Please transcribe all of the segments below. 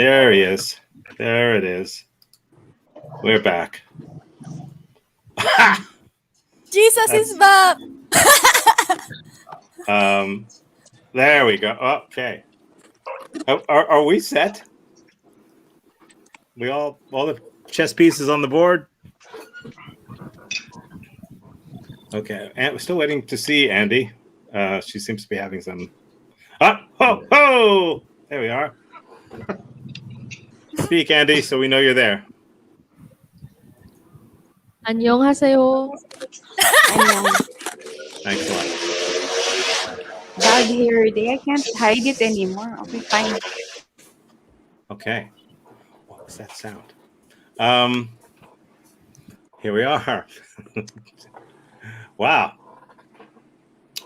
There he is. There it is. We're back. Jesus is back. There we go. Okay. Are we set? We all the chess pieces on the board. Okay, and we're still waiting to see Andy. She seems to be having some. Ho! There we are. Speak, Andy, so we know you're there. 안녕하세요. Thanks a lot. Bad hair day. I can't hide it anymore. Okay, fine. Okay. What was that sound? Here we are. Wow.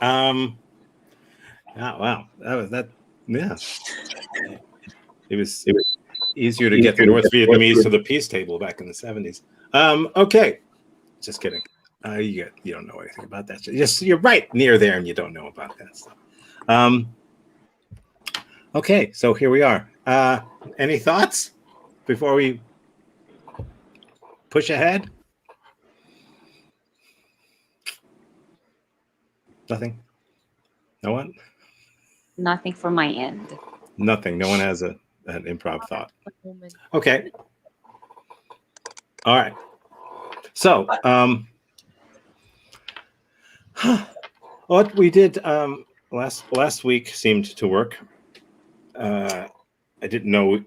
Wow. That. Yeah. It was easier to get the North Vietnamese to the peace table back in the 70s. Okay. Just kidding. You don't know anything about that. You're right near there, and you don't know about that stuff. Okay, so here we are. Any thoughts before we push ahead? Nothing? No one? Nothing from my end. Nothing. No one has an improv thought. Okay. All right. So, what we did last week seemed to work. I didn't know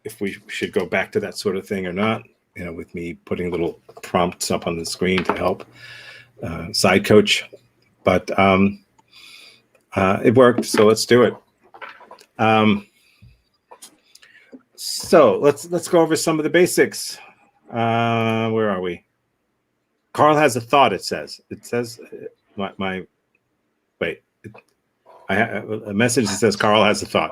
if we should go back to that sort of thing or not. You know, with me putting little prompts up on the screen to help side coach, but it worked. So let's do it. So let's go over some of the basics. Where are we? Carl has a thought. It says my wait. I have a message that says Carl has a thought.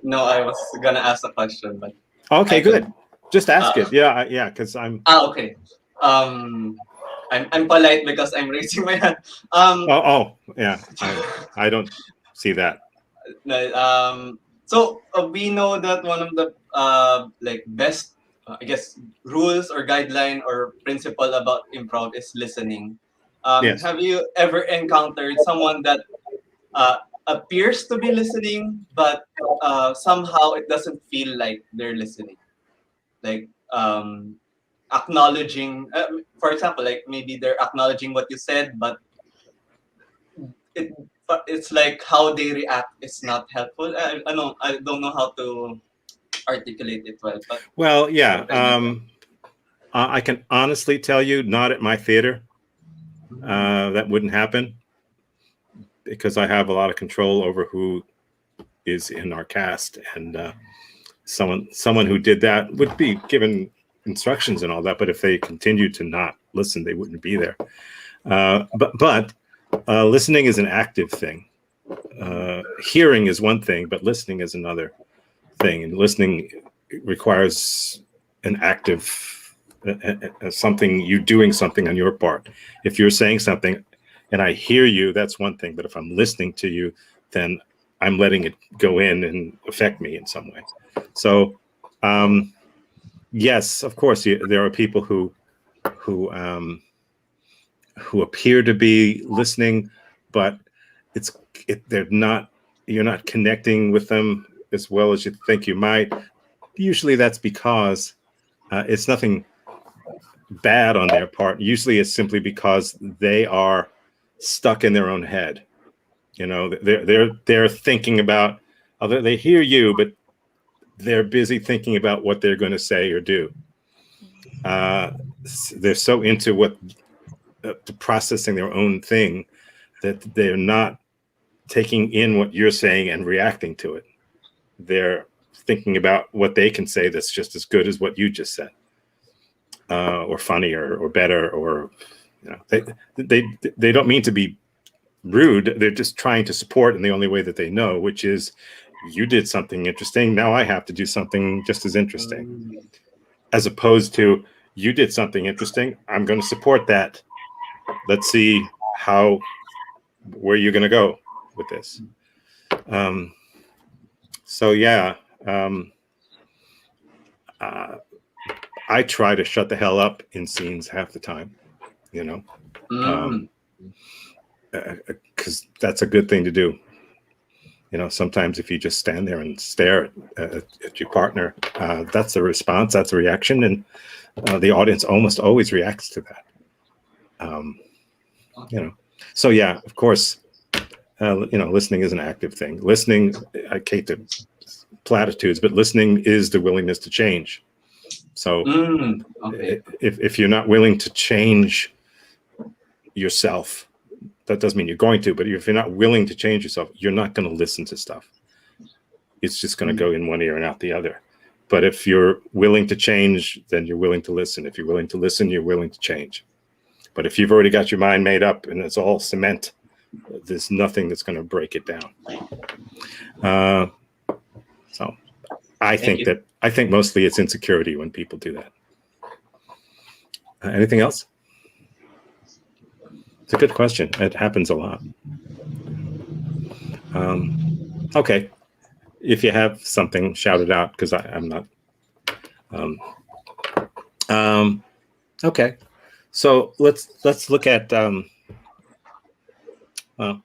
No, I was gonna ask a question, but okay, good. Just ask it. Yeah, because I'm. Okay. I'm polite because I'm raising my hand. Yeah. I don't see that. So we know that one of the best I guess rules or guideline or principle about improv is listening. Yes. Have you ever encountered someone that appears to be listening, but somehow it doesn't feel like they're listening? Like acknowledging, for example, like maybe they're acknowledging what you said, but it's like how they react is not helpful. I don't know how to articulate it well. But well, yeah. I can honestly tell you, not at my theater. That wouldn't happen because I have a lot of control over who is in our cast, and someone who did that would be given instructions and all that. But if they continued to not listen, they wouldn't be there. But listening is an active thing. Hearing is one thing, but listening is another thing. And listening requires an active something, you doing something on your part. If you're saying something and I hear you, that's one thing. But if I'm listening to you, then I'm letting it go in and affect me in some way. So, yes, of course, there are people who appear to be listening, but they're not. You're not connecting with them as well as you think you might. Usually, that's because it's nothing bad on their part. Usually it's simply because they are stuck in their own head. You know, they're thinking about, they hear you, but they're busy thinking about what they're going to say or do. They're so into processing their own thing that they're not taking in what you're saying and reacting to it. They're thinking about what they can say that's just as good as what you just said. Or funnier or better, or they don't mean to be rude. They're just trying to support in the only way that they know, which is you did something interesting. Now I have to do something just as interesting, as opposed to you did something interesting. I'm going to support that. Let's see where you're going to go with this. So yeah, I try to shut the hell up in scenes half the time, you know, because that's a good thing to do. You know, sometimes if you just stand there and stare at your partner, that's a response, that's a reaction, and the audience almost always reacts to that. You know, so yeah, of course, you know, listening is an active thing. Listening, I hate the platitudes, but listening is the willingness to change. So if you're not willing to change yourself, that doesn't mean you're going to, but if you're not willing to change yourself, you're not going to listen to stuff. It's just going to go in one ear and out the other. But if you're willing to change, then you're willing to listen. If you're willing to listen, you're willing to change. But if you've already got your mind made up and it's all cement, there's nothing that's going to break it down. So I think mostly it's insecurity when people do that. Anything else? It's a good question. It happens a lot. Okay. If you have something, shout it out, because I'm not. Okay. So let's look at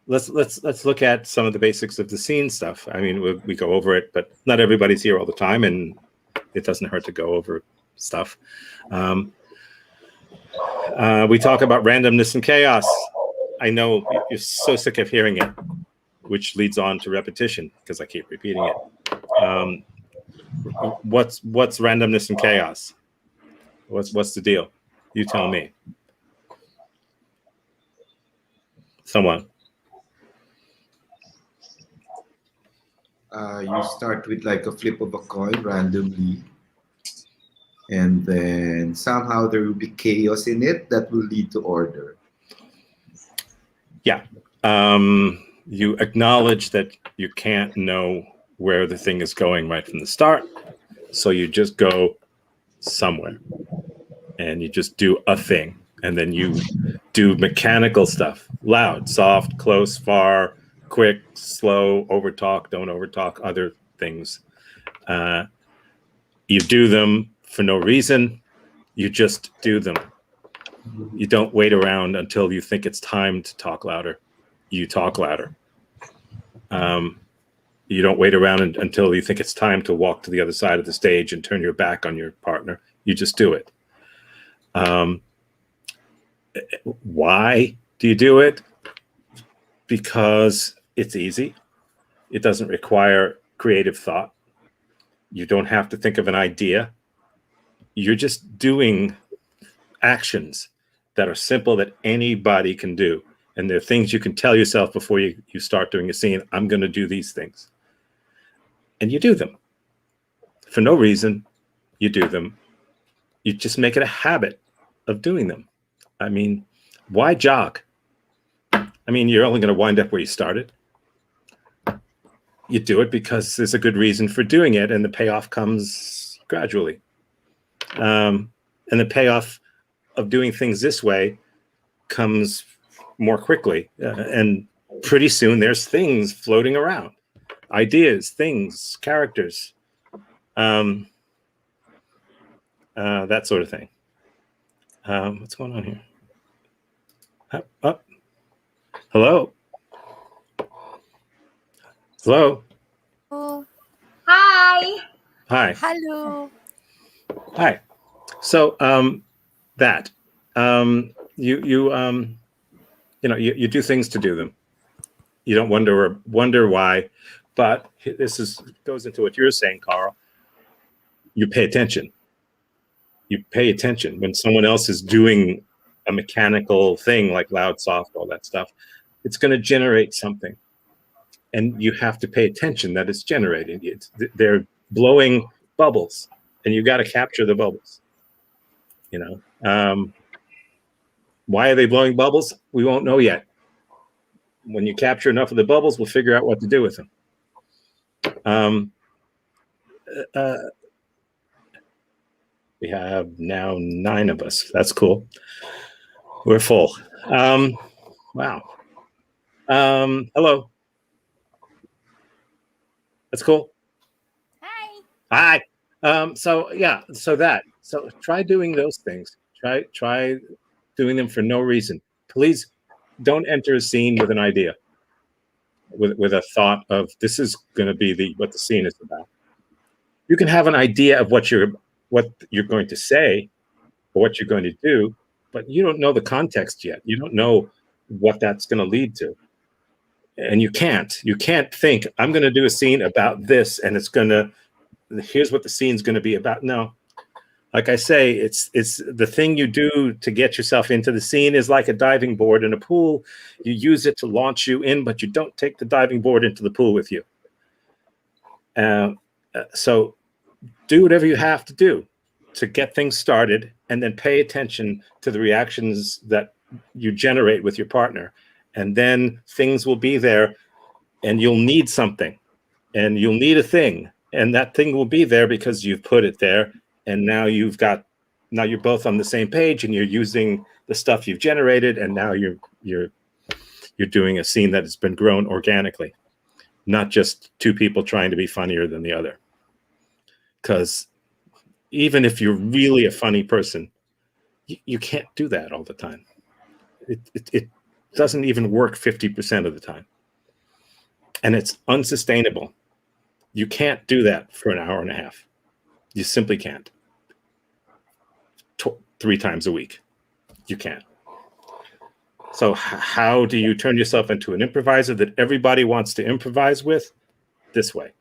let's look at some of the basics of the scene stuff. I mean, we go over it, but not everybody's here all the time, and it doesn't hurt to go over stuff. We talk about randomness and chaos. I know you're so sick of hearing it, which leads on to repetition because I keep repeating it. What's randomness and chaos? What's the deal? You tell me. Someone. You start with like a flip of a coin randomly, and then somehow there will be chaos in it that will lead to order. Yeah. You acknowledge that you can't know where the thing is going right from the start, so you just go somewhere and you just do a thing, and then you do mechanical stuff: loud, soft, close, far, quick, slow, overtalk, don't overtalk, other things. You do them for no reason. You just do them. You don't wait around until you think it's time to talk louder. You talk louder. You don't wait around until you think it's time to walk to the other side of the stage and turn your back on your partner. You just do it. Why do you do it? Because it's easy. It doesn't require creative thought. You don't have to think of an idea. You're just doing actions that are simple that anybody can do. And they're things you can tell yourself before you start doing a scene. I'm going to do these things. And you do them. For no reason, you do them. You just make it a habit of doing them. I mean, why jog? I mean, you're only going to wind up where you started. You do it because there's a good reason for doing it, and the payoff comes gradually. And the payoff of doing things this way comes more quickly. And pretty soon there's things floating around. Ideas, things, characters, that sort of thing. What's going on here? Hello? Hello? Oh, Hi! Hi. hello. Hi. So that you do things to do them. You don't wonder why, but this goes into what you're saying, Carl. You pay attention. You pay attention when someone else is doing a mechanical thing like loud, soft, all that stuff. It's going to generate something, and you have to pay attention that it's generating. They're blowing bubbles, and you got to capture the bubbles. You know, why are they blowing bubbles? We won't know yet. When you capture enough of the bubbles, we'll figure out what to do with them. We have now 9 of us. That's cool. We're full. Wow. Hello. That's cool. Hi. Hi. So yeah, so try doing those things. Try doing them for no reason. Please don't enter a scene with an idea, with a thought of this is going to be what the scene is about. You can have an idea of what you're going to say or what you're going to do, but you don't know the context yet. You don't know what that's going to lead to. And you can't think I'm going to do a scene about this and here's what the scene's going to be about. No, like I say, it's the thing you do to get yourself into the scene is like a diving board in a pool. You use it to launch you in, but you don't take the diving board into the pool with you. So do whatever you have to do to get things started, and then pay attention to the reactions that you generate with your partner. And then things will be there, and you'll need something, and you'll need a thing, and that thing will be there because you've put it there. And now you're both on the same page, and you're using the stuff you've generated, and now you're doing a scene that has been grown organically, not just two people trying to be funnier than the other. Because even if you're really a funny person, you can't do that all the time. It doesn't even work 50% of the time, and it's unsustainable. You can't do that for an hour and a half. You simply can't. 3 times a week. You can't. So how do you turn yourself into an improviser that everybody wants to improvise with? This way,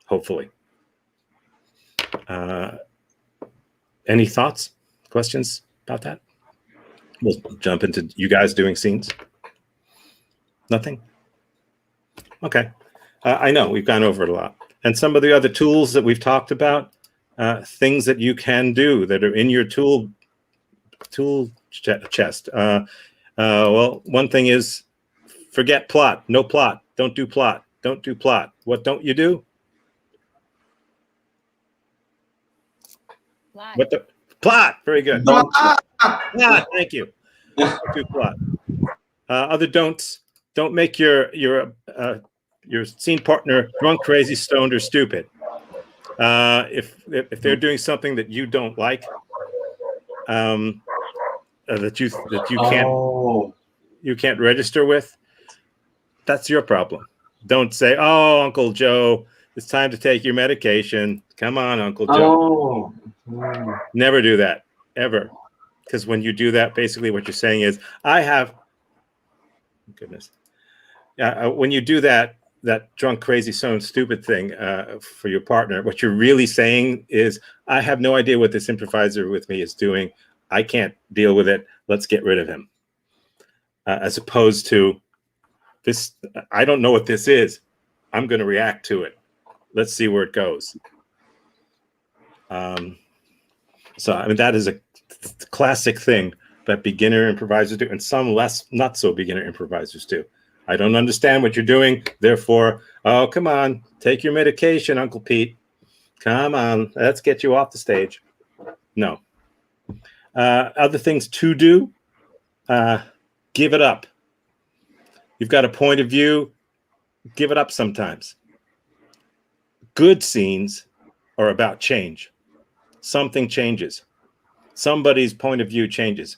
hopefully. Any thoughts, questions about that? We'll jump into you guys doing scenes. Nothing? Okay. I know we've gone over it a lot. And some of the other tools that we've talked about, things that you can do that are in your tool chest. Well, one thing is forget plot. No plot. Don't do plot. Don't do plot. What don't you do? Plot. What the plot? Very good. Don't Plot. Thank you. Don't do plot. Other don'ts. Don't make your scene partner drunk, crazy, stoned, or stupid. If they're doing something that you don't like, that you can't register with, that's your problem. Don't say, "Oh, Uncle Joe, it's time to take your medication. Come on, Uncle Joe." Never do that, ever. Because when you do that, basically what you're saying is, goodness. When you do that drunk, crazy, stoned, stupid thing for your partner, what you're really saying is, I have no idea what this improviser with me is doing. I can't deal with it. Let's get rid of him. As opposed to, this, I don't know what this is. I'm going to react to it. Let's see where it goes. So, I mean, that is a classic thing that beginner improvisers do, and some not so beginner improvisers do. I don't understand what you're doing. Therefore, oh, come on, take your medication, Uncle Pete. Come on, let's get you off the stage. No. Other things to do, give it up. You've got a point of view, give it up sometimes. Good scenes are about change. Something changes. Somebody's point of view changes.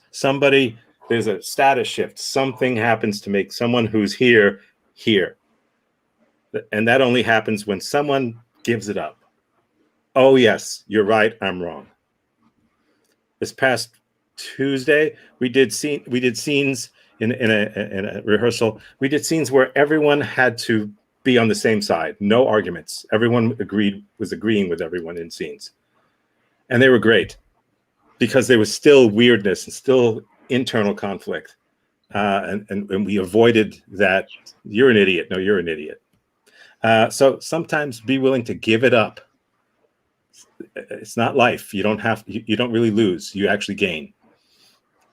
There's a status shift. Something happens to make someone who's here. And that only happens when someone gives it up. Oh, yes, you're right, I'm wrong. This past Tuesday, we did scenes in a rehearsal. We did scenes where everyone had to be on the same side. No arguments. Everyone was agreeing with everyone in scenes. And they were great because there was still weirdness and still internal conflict. And we avoided that. You're an idiot. No, you're an idiot. So sometimes be willing to give it up. It's not life. You don't really lose. You actually gain.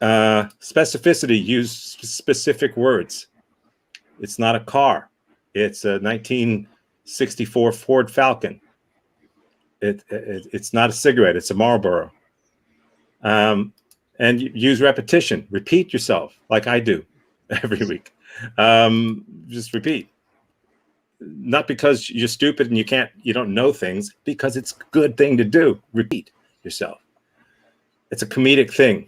Specificity, use specific words. It's not a car. It's a 1964 Ford Falcon. It's not a cigarette. It's a Marlboro. And use repetition. Repeat yourself like I do every week. Just repeat. not because you're stupid and you don't know things, because it's a good thing to do. Repeat yourself. It's a comedic thing.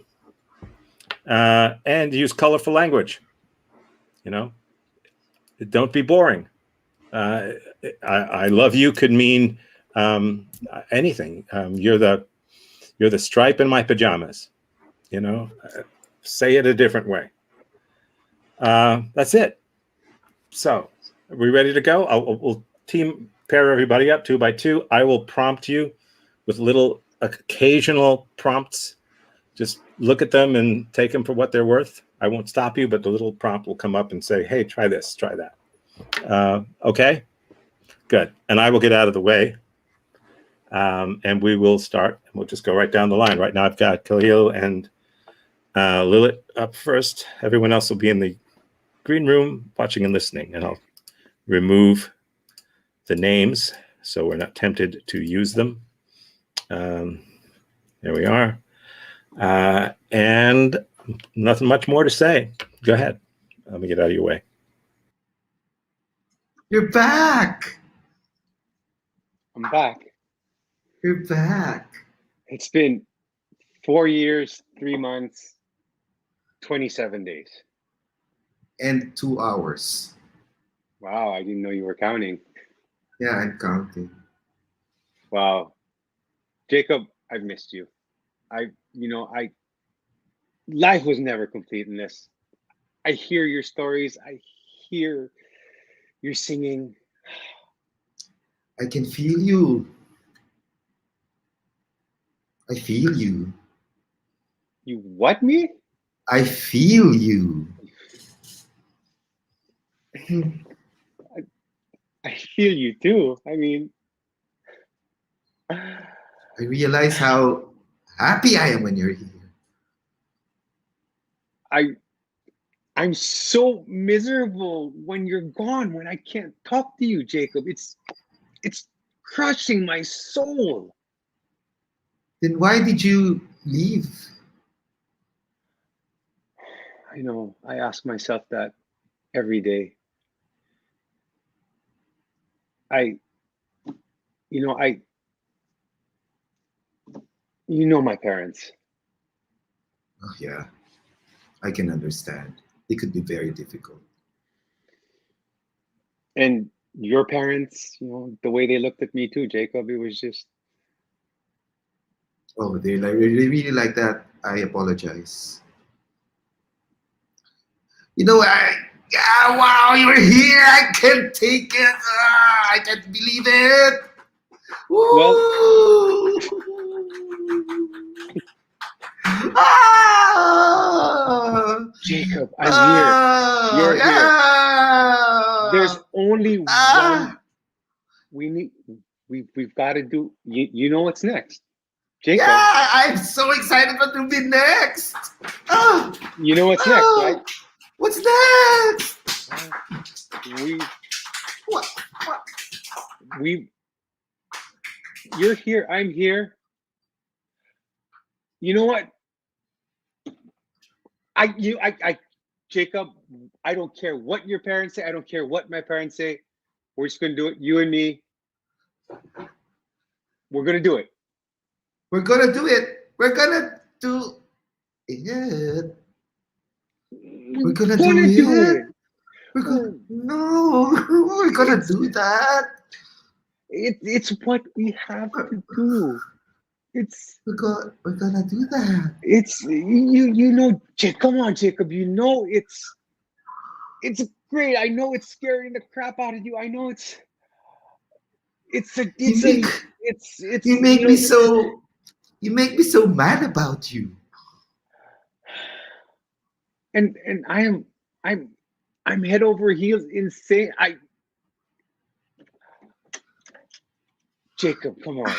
And use colorful language. Don't be boring. I love you could mean anything. You're the stripe in my pajamas. Say it a different way. That's it. So, are we ready to go? We'll team pair everybody up 2 by 2. I will prompt you with little occasional prompts. Just look at them and take them for what they're worth. I won't stop you, but the little prompt will come up and say, hey, try this, try that. Okay? Good. And I will get out of the way. And we will start. We'll just go right down the line. Right now I've got Khalil and Lilith up first. Everyone else will be in the green room watching and listening. And I'll remove the names so we're not tempted to use them. There we are. And nothing much more to say. Go ahead. Let me get out of your way. You're back. I'm back. You're back. It's been 4 years, 3 months, 27 days. And 2 hours. Wow, I didn't know you were counting. Yeah, I'm counting. Wow. Jacob, I've missed you. Life was never complete unless I hear your stories. I hear your singing. I can feel you. I feel you. You what me? I feel you. I feel you too. I mean, I realize how happy I am when you're here. I'm so miserable when you're gone, when I can't talk to you, Jacob. It's crushing my soul. Then why did you leave? I know, I ask myself that every day. My parents. Oh, yeah, I can understand. It could be very difficult. And your parents, the way they looked at me too, Jacob, it was just. Oh, they really like that. I apologize. Wow, you're here. I can't take it. I can't believe it. Woo! Well, Jacob, I'm here. You're here. There's only one. We've got to do. You know what's next, Jacob? Yeah, I'm so excited what will be next. You know what's next, right? What's next? You're here. I'm here. You know what? Jacob, I don't care what your parents say. I don't care what my parents say. We're just gonna do it. You and me. We're gonna do it. We're gonna do it. We're gonna do it. We're gonna do it. No, we're gonna do that. It's what we have to do. We're gonna do that. It's come on, Jacob. It's great. I know it's scaring the crap out of you. I know you make me so mad about you. And I'm head over heels insane. Jacob, come on.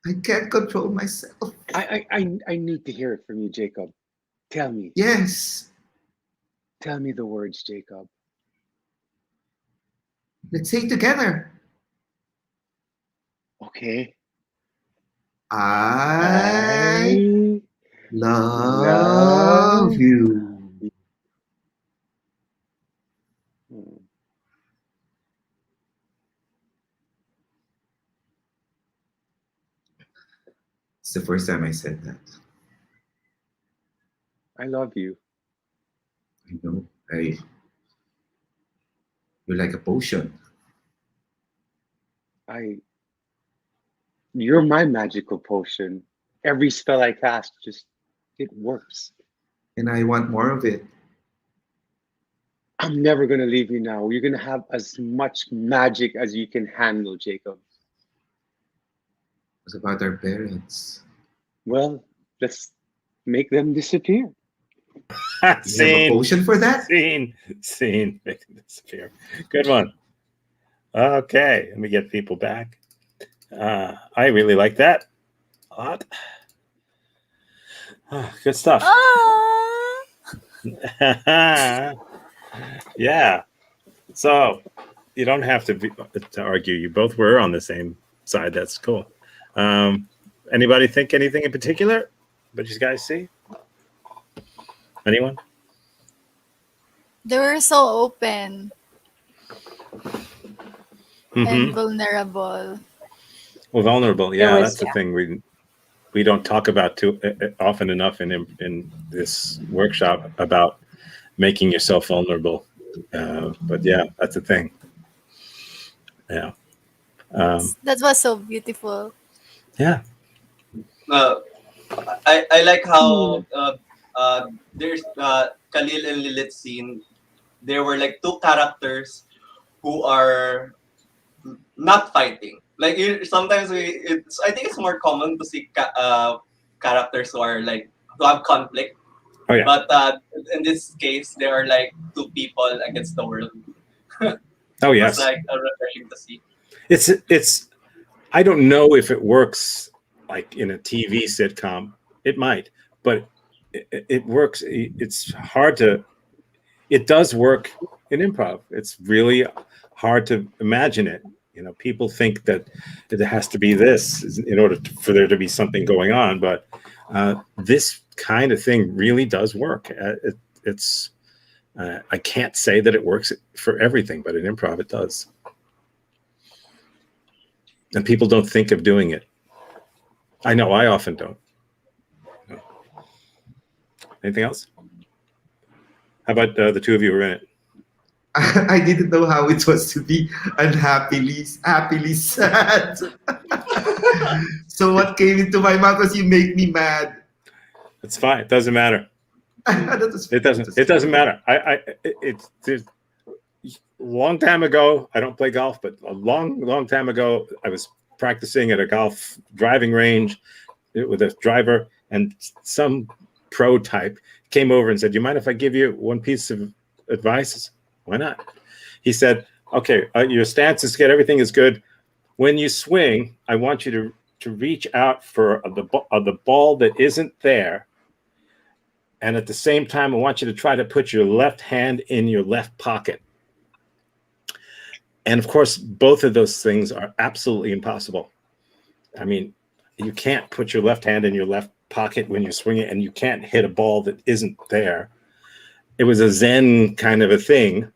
I can't control myself. I need to hear it from you, Jacob. Tell me. Yes. Tell me the words, Jacob. Let's say it together. Okay. I love you. It's the first time I said that. I love you. I know. You're like a potion. You're my magical potion. Every spell I cast, it works. And I want more of it. I'm never gonna leave you now. You're gonna have as much magic as you can handle, Jacob. What about our parents? Well, let's make them disappear. Do you have a Scene. potion for that? Scene. Make it disappear. Good one. Okay, let me get people back. I really like that a lot. Good stuff. Ah. Yeah. So you don't have to argue. You both were on the same side. That's cool. Anybody think anything in particular? What you guys see? Anyone? They were so open Mm-hmm. and vulnerable. Well, vulnerable. There Yeah, was- that's the thing we don't talk about too often enough in this workshop about making yourself vulnerable. But yeah, that's the thing. Yeah. That was so beautiful. Yeah. I like how there's Khalil and Lilith scene. There were like two characters who are not fighting. Like sometimes I think it's more common to see characters who are like who have conflict. Oh yeah. But in this case, there are like two people against the world. Oh yes. It's like refreshing to see. It's I don't know if it works like in a TV sitcom. It might, but it works. It's hard to. It does work in improv. It's really hard to imagine it. You know, people think that it has to be this in order for there to be something going on, but this kind of thing really does work. It's I can't say that it works for everything, but in improv it does. And people don't think of doing it. I know I often don't. No. Anything else? How about the two of you who were in it? I didn't know how it was to be happily sad. So what came into my mouth was you make me mad. It's fine. It doesn't matter. It doesn't matter. It's long time ago. I don't play golf, but a long time ago, I was practicing at a golf driving range with a driver, and some pro type came over and said, "You mind if I give you one piece of advice?" Why not? He said, "Okay, your stance is good. Everything is good. When you swing, I want you to reach out for the ball that isn't there. And at the same time, I want you to try to put your left hand in your left pocket." And of course, both of those things are absolutely impossible. I mean, you can't put your left hand in your left pocket when you're swinging, and you can't hit a ball that isn't there. It was a Zen kind of a thing.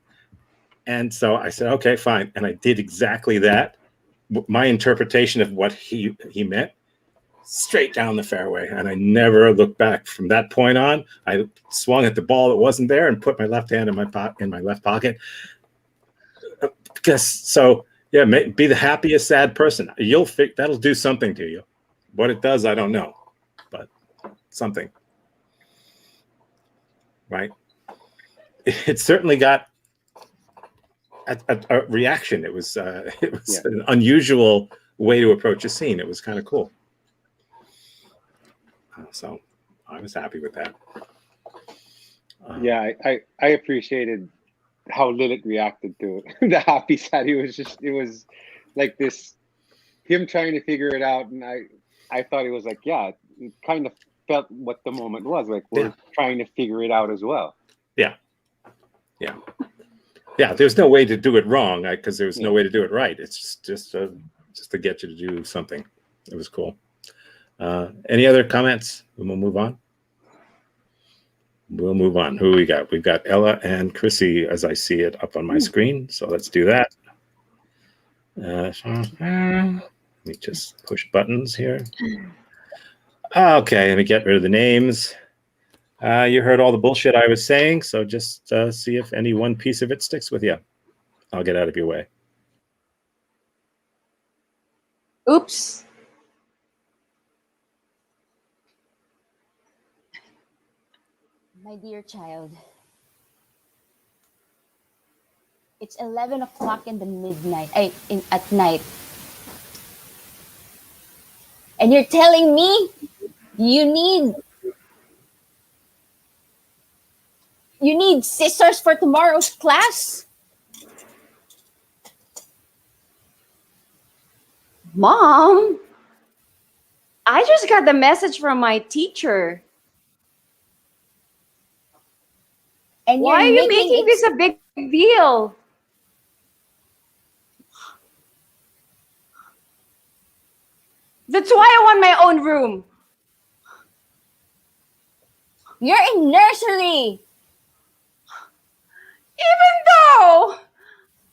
And so I said, okay, fine. And I did exactly that. My interpretation of what he meant, straight down the fairway. And I never looked back. From that point on, I swung at the ball that wasn't there and put my left hand in my left pocket. Because so, yeah, be the happiest sad person. That'll do something to you. What it does, I don't know, but something, right? It certainly got a reaction. It was an unusual way to approach a scene. It was kind of cool. So I was happy with that. Yeah, I appreciated how Lilith reacted to it. The happy sad. It was like this, him trying to figure it out, and I thought it was like, yeah, it kind of felt what the moment was like. We're trying to figure it out as well. Yeah. There's no way to do it wrong because there was no way to do it right. It's just to get you to do something. It was cool. Any other comments? We'll move on. We'll move on. Who we got? We've got Ella and Chrissy as I see it up on my screen. So let's do that. Let me just push buttons here. Okay, let me get rid of the names. You heard all the bullshit I was saying, so just see if any one piece of it sticks with you. I'll get out of your way. Oops. My dear child, it's 11 o'clock in the midnight, at night. And you're telling me you need scissors for tomorrow's class? Mom, I just got the message from my teacher. And Why are you're you making this a big deal? That's why I want my own room. You're in nursery. Even though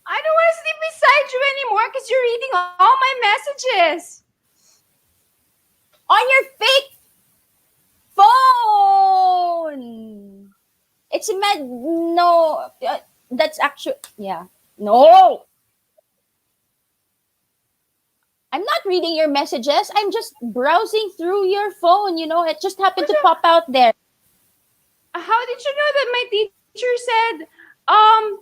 I don't want to sleep beside you anymore because you're reading all my messages. On your fake phone. It's no. That's actually, yeah. No. I'm not reading your messages. I'm just browsing through your phone. It just happened to pop out there. How did you know that my teacher said, um,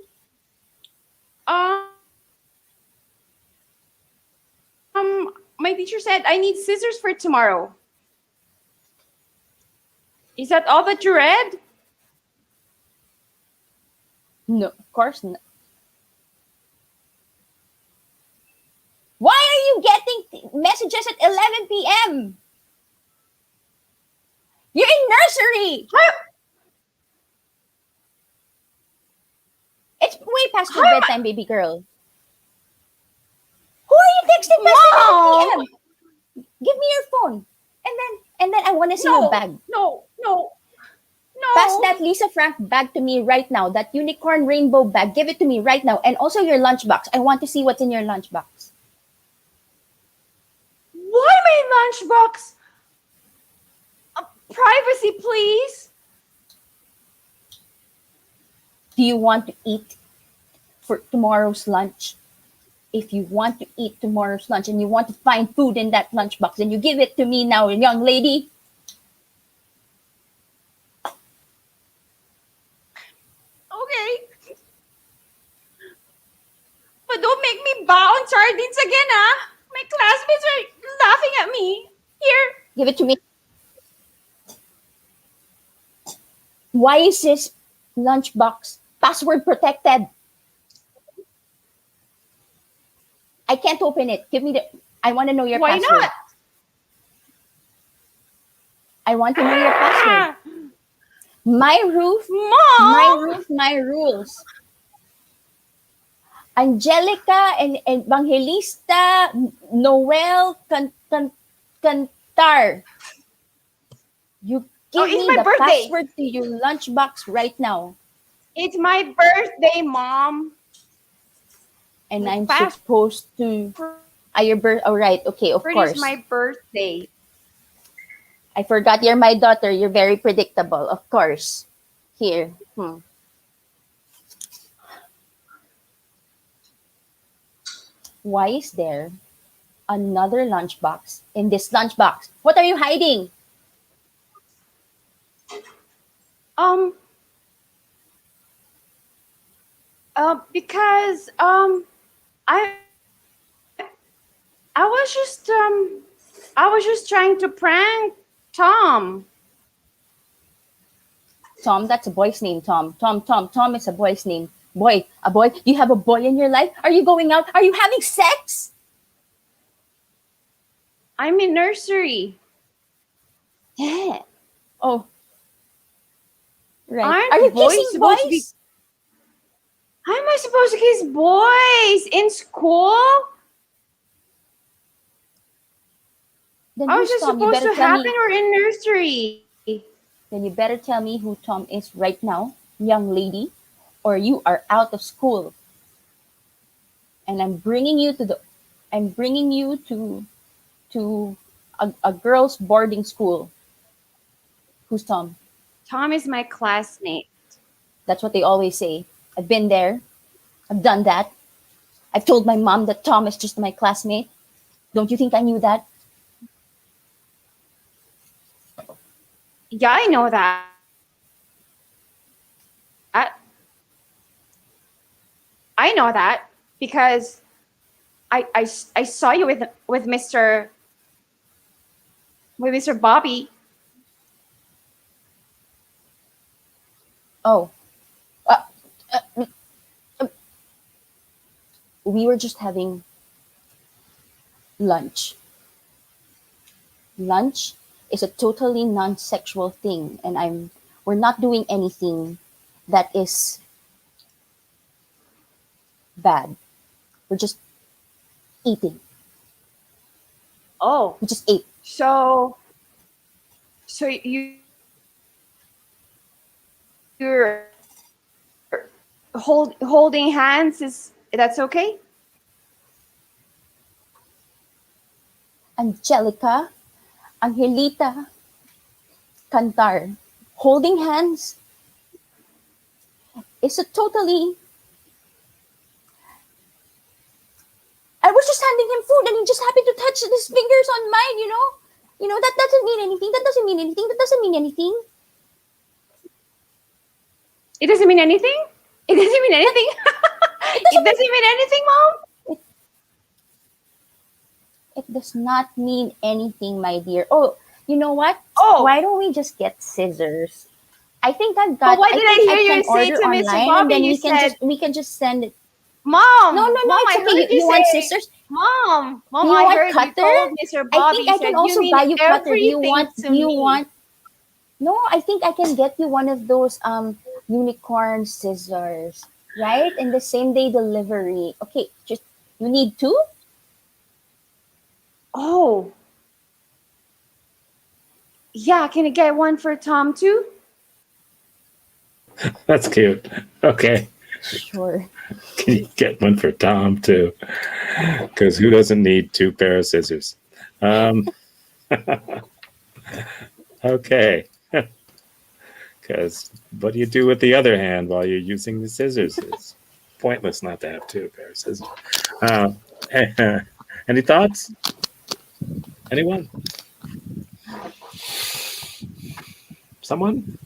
my teacher said I need scissors for tomorrow. Is that all that you read? No, of course not. Why are you getting messages at 11 p.m.? You're in nursery. It's way past your bedtime, baby girl. Who are you texting past 11 p.m.? Give me your phone. And then I want to see your bag. No. Pass that Lisa Frank bag to me right now. That unicorn rainbow bag. Give it to me right now. And also your lunchbox. I want to see what's in your lunchbox. Why my lunchbox? Privacy, please. Do you want to eat for tomorrow's lunch? If you want to eat tomorrow's lunch and you want to find food in that lunchbox, then you give it to me now, young lady. Okay. But don't make me bow on sardines again, ah. My classmates are laughing at me. Here. Give it to me. Why is this lunchbox password protected? I can't open it. I want to know your Why password. not? I want to know your password. My roof, Mom. my roof, my rules. Angelica and Evangelista Noel Cantar. You give it's me my the birthday. password to your lunchbox right now. It's my birthday, Mom. And The I'm password supposed to... your birth... Oh, right. Okay, of course. It's my birthday. I forgot you're my daughter. You're very predictable. Of course. Here. Why is there another lunchbox in this lunchbox? What are you hiding? Because I was just trying to prank Tom. Tom, that's a boy's name, Tom. Tom is a boy's name. Boy, a boy? You have a boy in your life? Are you going out? Are you having sex? I'm in nursery. Yeah. Oh. Right. Aren't Are you boys kissing supposed to boys? How am I supposed to kiss boys in school? Then How who's is this Tom? You supposed better to tell happen? me. We're in nursery. Then you better tell me who Tom is right now, young lady, or you are out of school. And I'm bringing you to a girls' boarding school. Who's Tom? Tom is my classmate. That's what they always say. I've been there. I've done that. I've told my mom that Tom is just my classmate. Don't you think I knew that? Yeah, I know that. I know that because I saw you with Mr. Bobby. Oh, uh, we were just having lunch. Lunch is a totally non-sexual thing, and we're not doing anything that is bad. We're just eating. Oh, We just ate. so you're holding hands is that's okay? Angelica, Angelita, Cantar, holding hands is a totally. I was just handing him food and he just happened to touch his fingers on mine, you know? You know, that doesn't mean anything. That doesn't mean anything. That doesn't mean anything. It doesn't mean anything? It doesn't mean anything? It doesn't mean anything, Mom? It does not mean anything, my dear. Oh, you know what? Oh. Why don't we just get scissors? I think I've But got. why did I think hear you can say order to Mr. online, Bobby, and then you said, we can just send it. Mom! No, Mom, it's I okay. heard You want say, scissors? Mom, Do you I want heard cutter? you told Mr. Bobby. I think I can also buy you cutter. Do you want? No, I think I can get you one of those unicorn scissors, right? And the same day delivery. Okay, just you need two? Oh. Yeah, can I get one for Tom too? That's cute. Okay. Sure. Can you get one for Tom too? Because who doesn't need two pair of scissors? Okay. Because what do you do with the other hand while you're using the scissors? It's pointless not to have two pairs of scissors. Any thoughts? Anyone? Someone?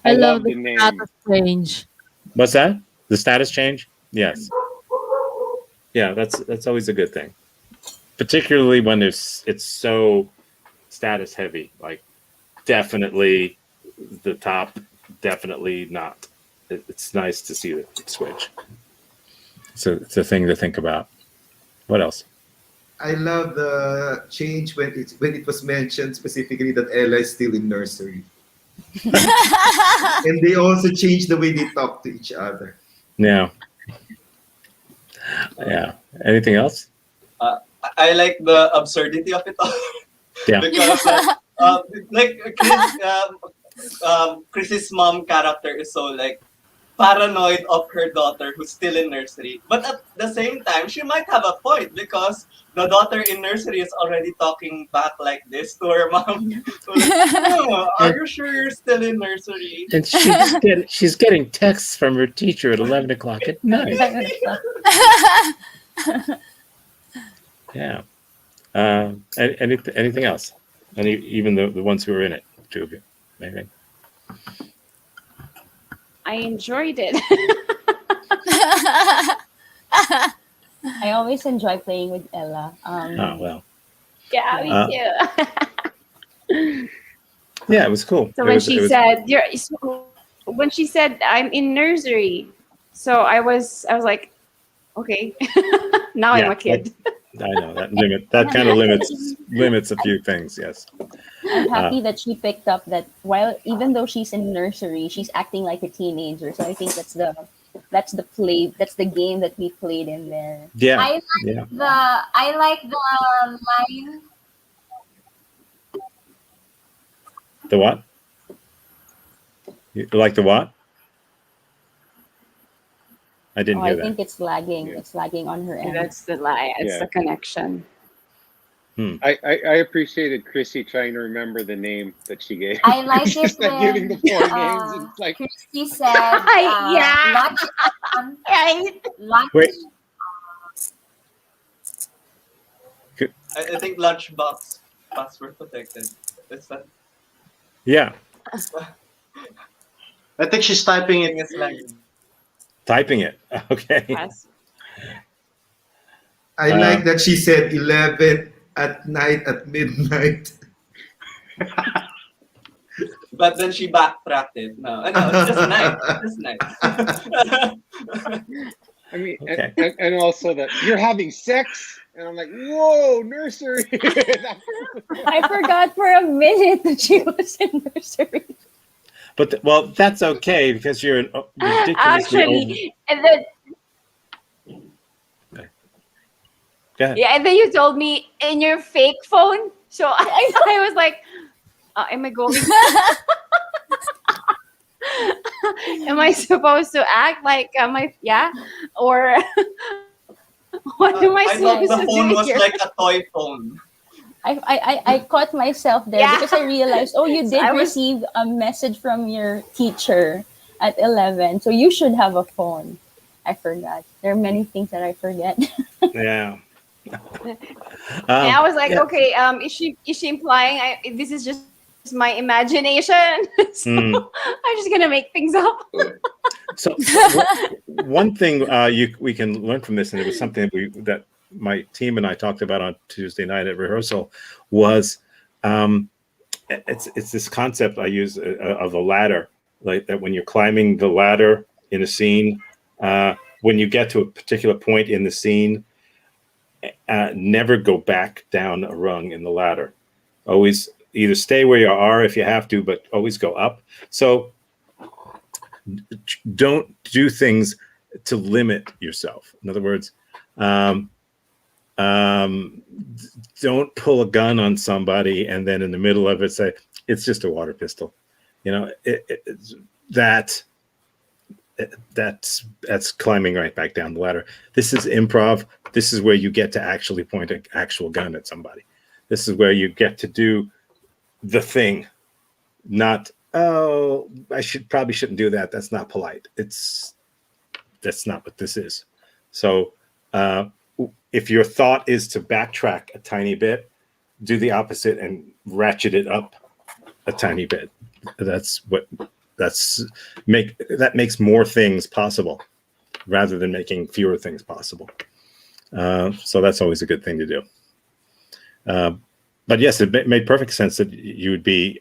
I love the the name. status change. What's that? The status change? Yes. Yeah, that's always a good thing. Particularly when it's so status heavy, like definitely the top, definitely not. It's nice to see the switch. So it's a thing to think about. What else? I love the change when it was mentioned specifically that Ella is still in nursery. And they also changed the way they talk to each other. Yeah. Yeah. Anything else? I like the absurdity of it all. Yeah. Because like Chris's mom character is so like paranoid of her daughter who's still in nursery. But at the same time, she might have a point because the daughter in nursery is already talking back like this to her mom. So like, oh, are you sure you're still in nursery? And she's getting texts from her teacher at 11 o'clock at night. Yeah. Anything else? Even the ones who are in it, two of you, maybe. I enjoyed it. I always enjoy playing with Ella. Oh well. Yeah, me too. Yeah, it was cool. So when she said I'm in nursery, so I was like, okay, now I'm a kid. I know that kind of limits a few things. Yes. I'm happy that she picked up that even though she's in nursery, she's acting like a teenager. So I think that's the game that we played in there. Yeah. I like the line. The what? You like the what? I didn't hear I that. think it's lagging. Yeah. It's lagging on her end. That's the lie. It's Yeah. the connection. I appreciated Chrissy trying to remember the name that she gave. I like She's it like giving the when 4 names. It's like Christy said, Yeah. lunch, Right. lunch. Wait. I think lunchbox password protected. Is that Yeah, I think she's typing thing it. is lagging? typing it. Okay. Yes. I like that she said 11 at night at midnight. But then she backtracked it. No, it's just nice. It's just nice. I mean, Okay. and also that you're having sex, and I'm like, whoa, nursery. I forgot for a minute that she was in nursery. But well, that's okay because you're an ridiculously Actually, and then Go ahead. yeah, and then you told me in your fake phone. So I was like, am I going? Am I supposed to act like or what am I I thought supposed the to phone do was here? like a toy phone. I caught myself there Yeah. because I realized, oh, you So did I was- receive a message from your teacher at 11, so you should have a phone. I forgot. There are many things that I forget. Yeah. And I was like, yeah. okay, is she implying this is just my imagination? So I'm just gonna make things up. So one thing we can learn from this, and it was something that my team and I talked about on Tuesday night at rehearsal, was it's this concept I use of the ladder, like that when you're climbing the ladder in a scene, when you get to a particular point in the scene, never go back down a rung in the ladder. Always either stay where you are if you have to, but always go up. So don't do things to limit yourself. In other words, don't pull a gun on somebody and then in the middle of it say it's just a water pistol. You know, that's climbing right back down the ladder. This is improv. This is where you get to actually point an actual gun at somebody. This is where you get to do the thing, not, oh, I probably shouldn't do that. That's not polite. That's not what this is. So if your thought is to backtrack a tiny bit, do the opposite and ratchet it up a tiny bit. That makes more things possible rather than making fewer things possible. So that's always a good thing to do. But yes, it made perfect sense that you would be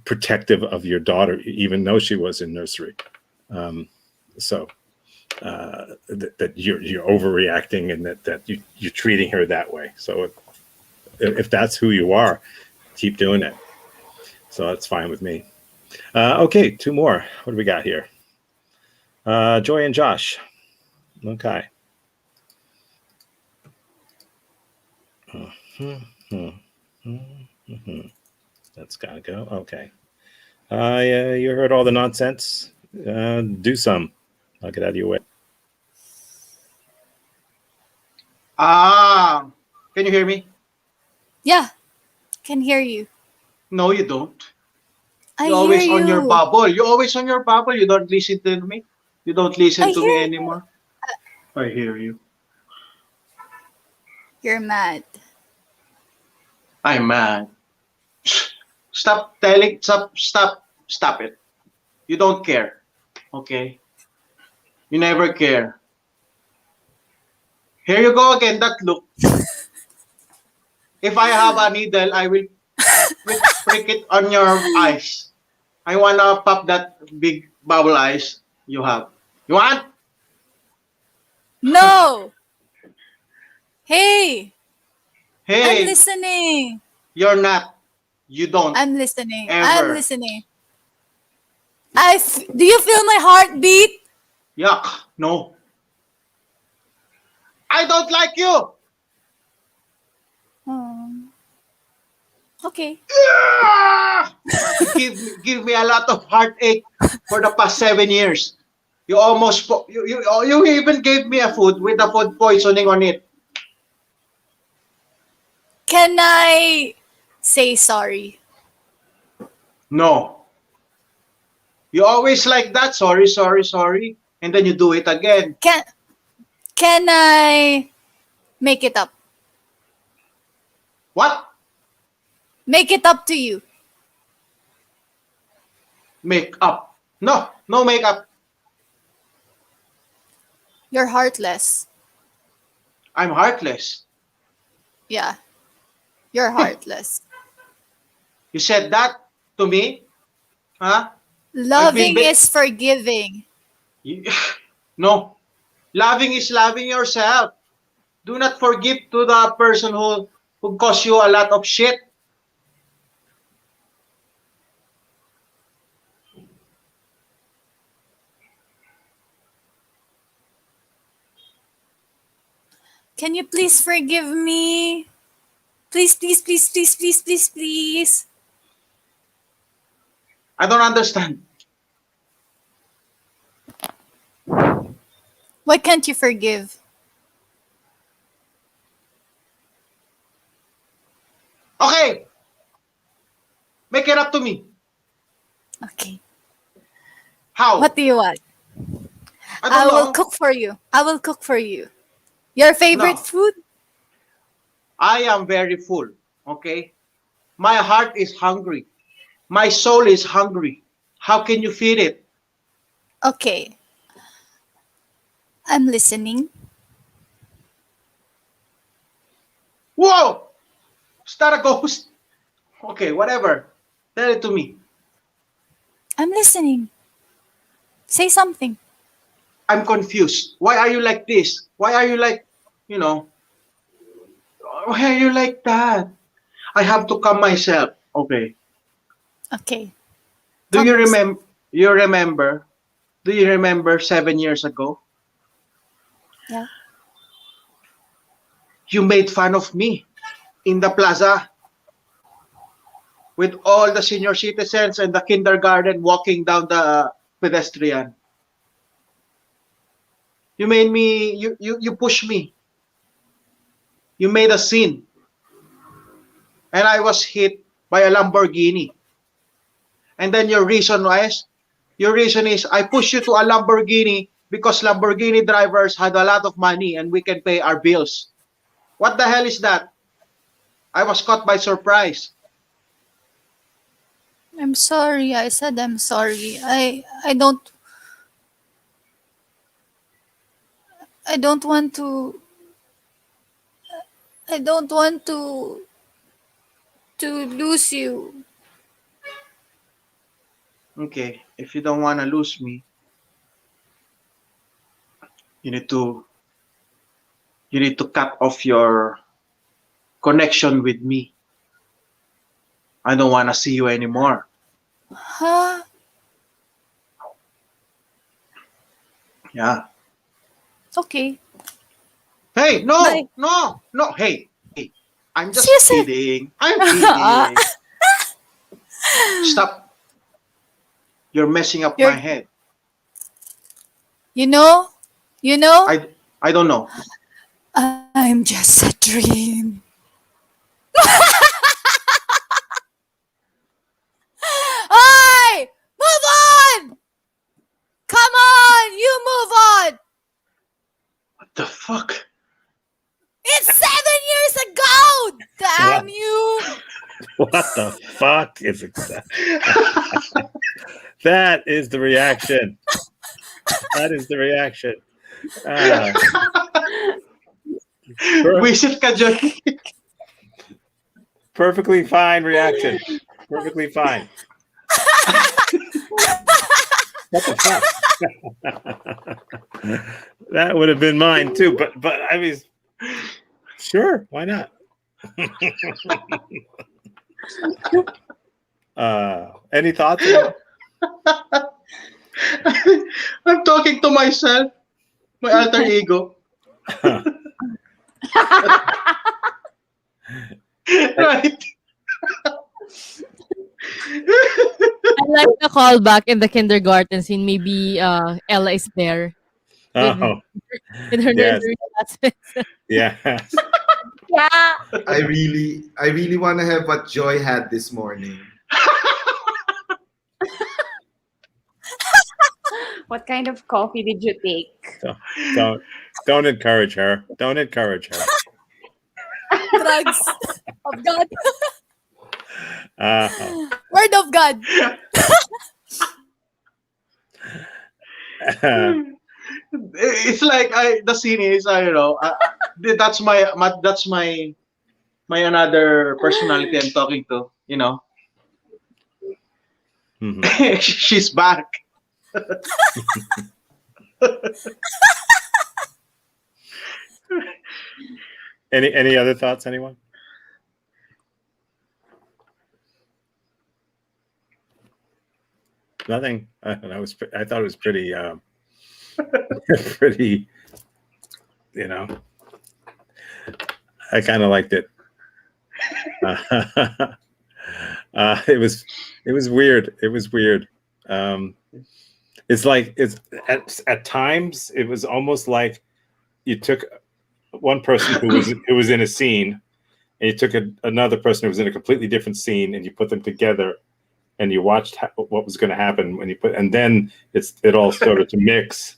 protective of your daughter, even though she was in nursery. That you're overreacting and that you're treating her that way. So if that's who you are, keep doing it. So that's fine with me. Okay, 2 more. What do we got here? Joy and Josh. Okay. That's gotta go. Okay. You heard all the nonsense. Do some. I'll get out of your way. Can you hear me? Yeah, can hear you. No, you don't. I You're always hear on your you. bubble. You're always on your bubble. You don't listen to me. You don't listen I to hear me you. anymore. I hear you. You're mad. I'm mad. Stop telling. Stop it. You don't care. Okay. You never care. Here you go again. That look. If I have a needle, I will prick it on your eyes. I wanna pop that big bubble eyes you have. You want? No! Hey! I'm Hey, listening. you're not. You don't. I'm listening. Ever. I'm listening. Do you feel my heartbeat? Yuck. No. I don't like you. Okay. Give me a lot of heartache for the past 7 years. You almost you even gave me a food with a food poisoning on it. Can I say sorry? No. You always like that. Sorry, sorry, sorry. And then you do it again. Can I make it up? What? Make it up to you. Make up. No, no makeup. You're heartless. I'm heartless. Yeah. You're heartless. You said that to me? Huh? Loving is forgiving. You- No. Loving is loving yourself. Do not forgive to the person who caused you a lot of shit. Can you please forgive me? Please, please, please, please, please, please, please. I don't understand. Why can't you forgive? Okay. Make it up to me. Okay. How? What do you want? I will don't know. cook for you. I will cook for you. Your favorite No. food? I am very full. Okay. My heart is hungry. My soul is hungry. How can you feed it? Okay. I'm listening. Whoa! Is that a ghost? Okay, whatever. Tell it to me. I'm listening. Say something. I'm confused. Why are you like this? Why are you like, you know, why are you like that? I have to calm myself. Okay. Okay. Do Calm you yourself. remember? You remember? Do you remember 7 years ago? Yeah. You made fun of me in the plaza with all the senior citizens and the kindergarten walking down the pedestrian. You made me. You pushed me. You made a scene, and I was hit by a Lamborghini. And then your reason is I push you to a Lamborghini because Lamborghini drivers had a lot of money and we can pay our bills. What the hell is that? I was caught by surprise. I'm sorry. I said I'm sorry. I don't want to I don't want to lose you. Okay, if you don't want to lose me, you need to cut off your connection with me. I don't want to see you anymore. Huh? Yeah. Okay. Hey, no, Bye. no. Hey, I'm just Sis. kidding. I'm kidding. Stop. You're messing up my You're head. you know? You know? I don't know. I'm just a dream. Hey! Move on! Come on! You move on! What the fuck? It's 7 years ago! Damn What? you! What the fuck is it? That is the reaction. That is the reaction. Visit ka dyan. Perfectly fine reaction. Perfectly fine. What the fuck? That would have been mine too, but I mean, sure, why not? Any thoughts? I'm talking to myself, my alter ego. Right. I like the callback in the kindergarten scene. Maybe Ella is there with, Oh, with her yes. nursery classmates. Yes. Yeah. I really want to have what Joy had this morning. What kind of coffee did you take? Don't encourage her. Don't encourage her. Drugs of God. Uh, Word of God. It's like the scene is that's my another personality I'm talking to. mhm. She's back. Any other thoughts, anyone? Nothing. I thought it was pretty pretty, you know, I kind of liked it. It was weird. It was weird. It's like at times it was almost like you took one person who was in a scene, and you took another person who was in a completely different scene, and you put them together, and you watched what was going to happen when you and then it all started to mix,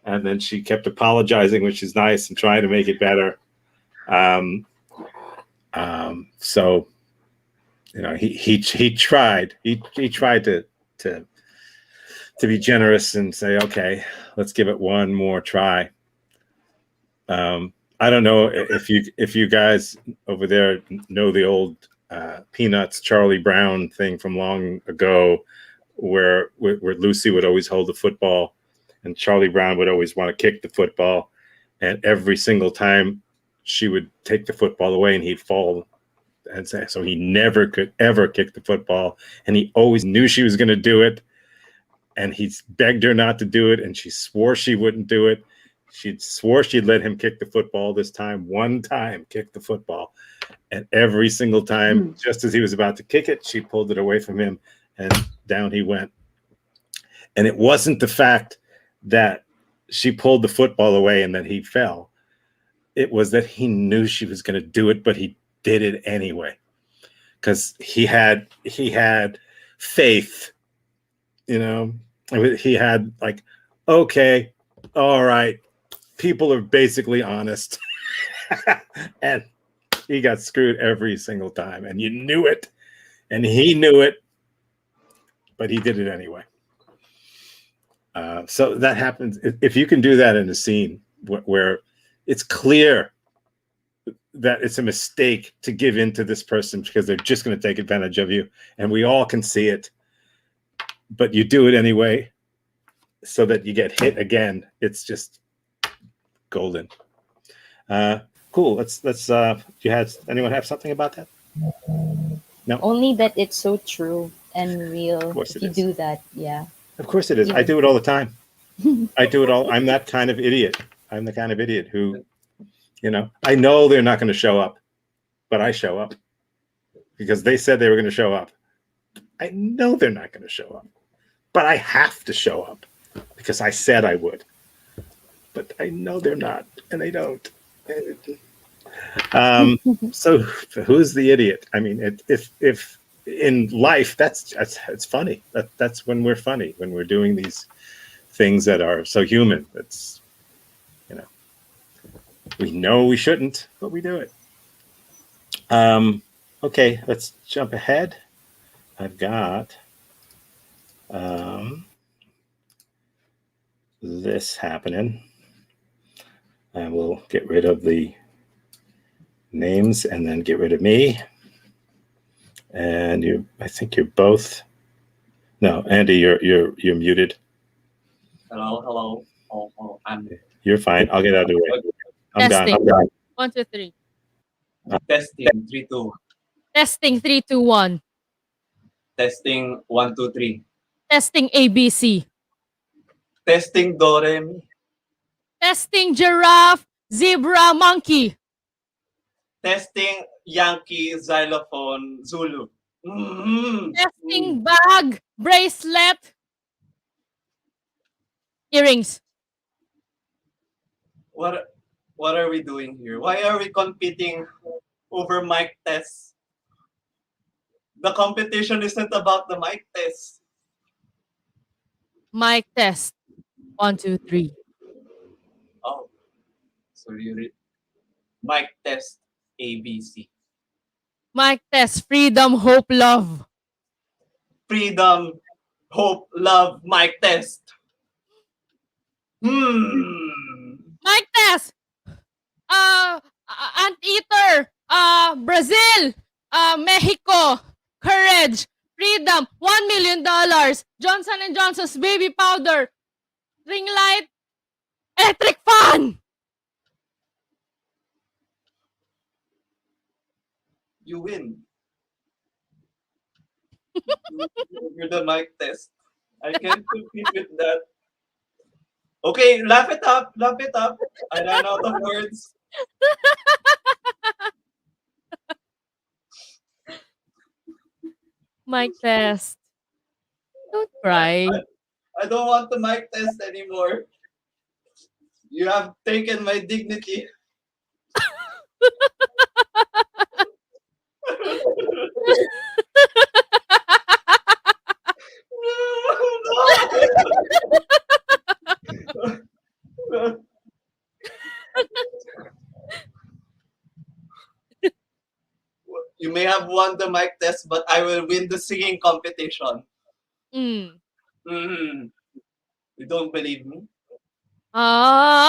and then she kept apologizing, which is nice, and trying to make it better. So, he tried to be generous and say, okay, let's give it one more try. I don't know if you guys over there know the old Peanuts Charlie Brown thing from long ago, where Lucy would always hold the football, and Charlie Brown would always want to kick the football, and every single time she would take the football away, and he'd fall, and so he never could ever kick the football, and he always knew she was going to do it, and he begged her not to do it, and she swore she wouldn't do it. She swore she'd let him kick the football this time. One time, kick the football. And every single time, just as he was about to kick it, she pulled it away from him, and down he went. And it wasn't the fact that she pulled the football away and that he fell. It was that he knew she was going to do it, but he did it anyway. Because he had faith, He had like, okay, all right, people are basically honest. And he got screwed every single time, and you knew it, and he knew it, but he did it anyway. So that happens. If you can do that in a scene where it's clear that it's a mistake to give in to this person because they're just going to take advantage of you, and we all can see it, but you do it anyway so that you get hit again, it's just golden. Cool. Let's anyone have something about that? No. Only that it's so true and real. Of course if it you is. do that, yeah. Of course it is. I do it all the time. I do it all. I'm that kind of idiot. I'm the kind of idiot who, I know they're not going to show up, but I show up because they said they were going to show up. I know they're not going to show up, but I have to show up because I said I would. But I know they're not, and they don't. So who's the idiot? I mean, if in life, it's funny. That's when we're funny, when we're doing these things that are so human. That's, we know we shouldn't, but we do it. Okay, let's jump ahead. I've got this happening. I will get rid of the names and then get rid of me. And I think you're both. No, Andy, you're muted. Hello. Oh, You're fine. I'll get out of the way. I'm Testing. done. 1, 2, 3. Testing 3 2. Testing 3, 2, 1. Testing 1 2 3. Testing ABC. Testing do re mi. Testing giraffe, zebra, monkey. Testing Yankee xylophone Zulu. Testing bag, bracelet, earrings. What What are we doing here? Why are we competing over mic tests? The competition isn't about the mic test. Mic test. 1, 2, 3. Oh, so mic test ABC. Mic test. Freedom, hope, love. Freedom, hope, love, mic test. Mic test. Anteater. Brazil. Mexico. Courage. Freedom. $1 million. Johnson and Johnson's baby powder. Ring light. Electric fan. You win. You're the mic test. I can't compete with that. Okay, laugh it up, laugh it up. I ran out of words. Mic test. Don't cry. I don't want the mic test anymore. You have taken my dignity. No. You may have won the mic test, but I will win the singing competition. Mm. You don't believe me? Ah.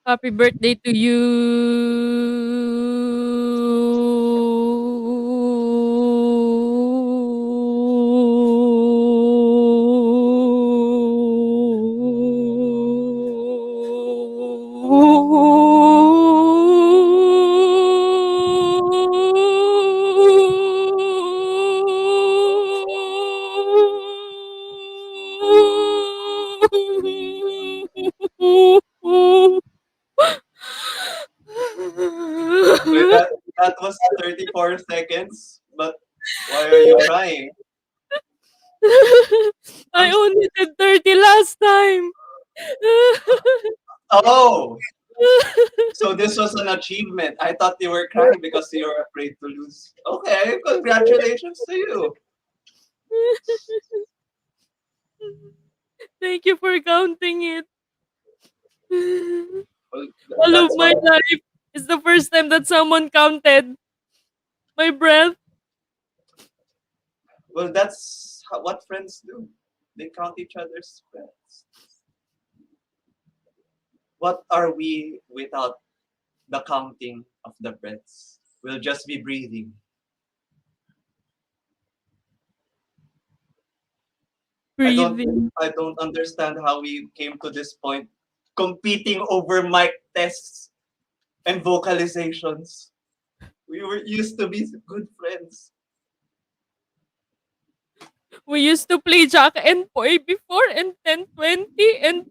Happy birthday to you. Wait, that was 34 seconds, but why are you crying? I only did 30 last time. Oh, so this was an achievement. I thought you were crying because you were afraid to lose. Okay, congratulations to you. Thank you for counting it. Well, All of that's my what, life is the first time that someone counted my breath. well, that's what friends do. They count each other's breaths. What are we without the counting of the breaths? We'll just be breathing. Breathing. I don't understand how we came to this point, competing over mic tests and vocalizations. We were used to be good friends. We used to play Jack and Boy before and 10-20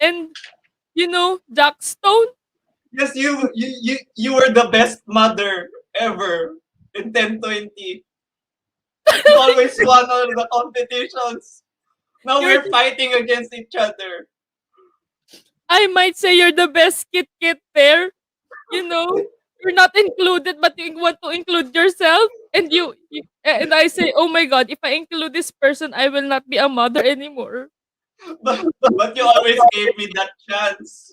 and you know Jackstone. Yes, you were the best mother ever in 1020. You always won all the competitions. Now You're we're fighting against each other. I might say you're the best kit there. You know, you're not included, but you want to include yourself. And and I say, oh my god, if I include this person, I will not be a mother anymore. But you always gave me that chance.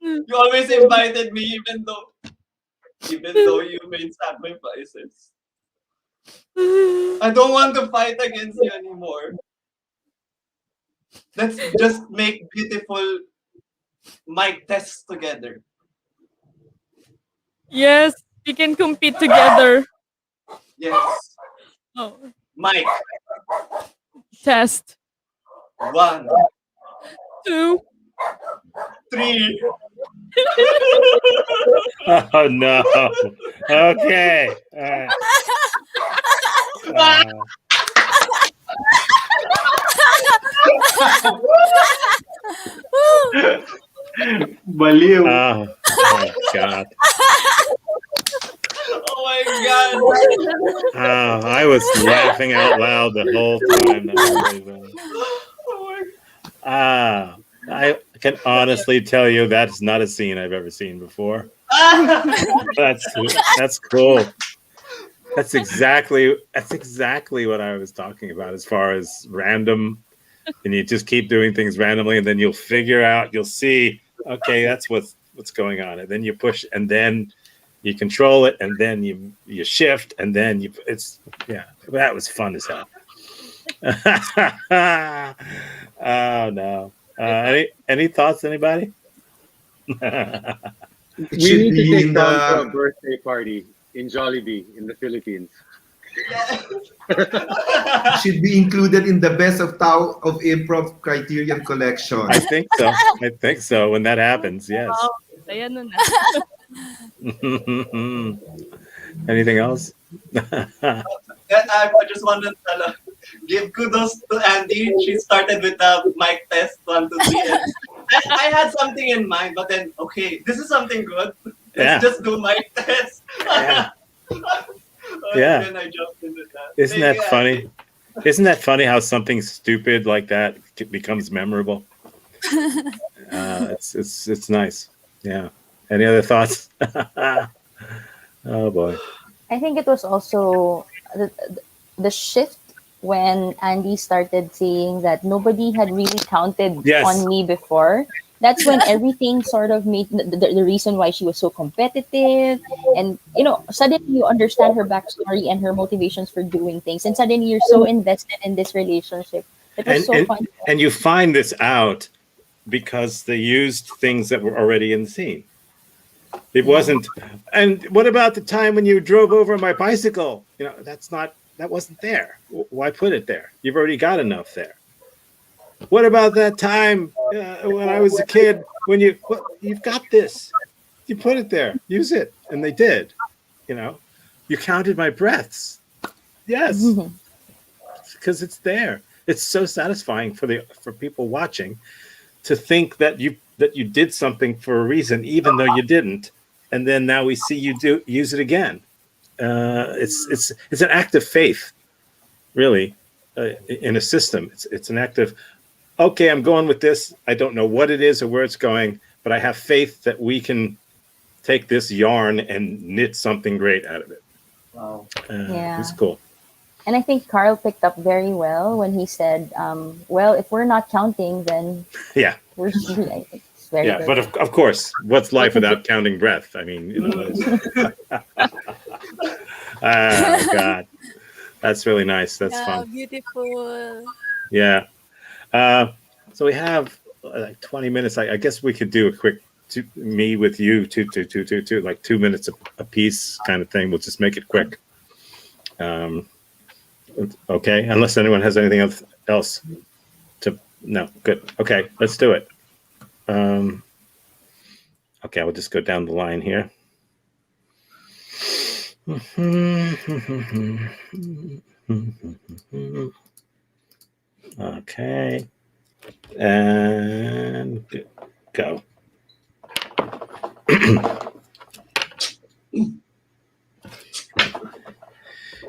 You always invited me even though you made sacrifices. I don't want to fight against you anymore. Let's just make beautiful mic tests together. Yes, we can compete together. Yes. Oh, Mic. test 1, 2. 3. Oh no. Okay. All right. Baliw. Oh my God. Oh my god. I was laughing out loud the whole time. That was really funny. Oh I can honestly tell you that's not a scene I've ever seen before. my That's cool. That's exactly what I was talking about as far as random, and you just keep doing things randomly, and then you'll see, okay, that's what's going on, and then you push, and then you control it, and then you shift, and then that was fun as hell. Oh no. Any thoughts, anybody? It We should need to be take in Tom to a the birthday party in Jollibee in the Philippines. it should be included in the best of Tao of Improv Criterion collection. I think so. When that happens, yes. Ayan na na. Anything else? I just want to give kudos to Andy. She started with the mic test 1, 2, 3. And I had something in mind, but then okay, this is something good. Yeah. Let's just do mic test. Yeah. Yeah. Then I jumped into that. Isn't Thank that you, funny? Andy. Isn't that funny how something stupid like that becomes memorable? It's nice. Yeah. Any other thoughts? Oh boy. I think it was also the shift when Andy started saying that nobody had really counted Yes. on me before. That's when everything sort of made the reason why she was so competitive. And, suddenly you understand her backstory and her motivations for doing things. And suddenly you're so invested in this relationship. It was so fun. And you find this out because they used things that were already in the scene. It wasn't. And what about the time when you drove over my bicycle? That wasn't there. Why put it there? You've already got enough there. What about that time when I was a kid? When you've got this, you put it there, use it, and they did. You counted my breaths. Yes, because it's there. It's so satisfying for people watching to think that you did something for a reason, even though you didn't, and then now we see you use it again. It's an act of faith, really, in a system. It's an act of, okay, I'm going with this. I don't know what it is or where it's going, but I have faith that we can take this yarn and knit something great out of it. Wow. It's cool. And I think Carl picked up very well when he said, well, if we're not counting, then Yeah. we're it's very Yeah, good. but of course, what's life without counting breath? I mean, oh God, that's really nice. That's fun. Beautiful. Yeah. So we have like 20 minutes. I guess we could do a quick me with you, two, like 2 minutes a piece kind of thing. We'll just make it quick. Okay, unless anyone has anything else to. No, good. Okay, let's do it. Okay, I'll just go down the line here. Okay, and go.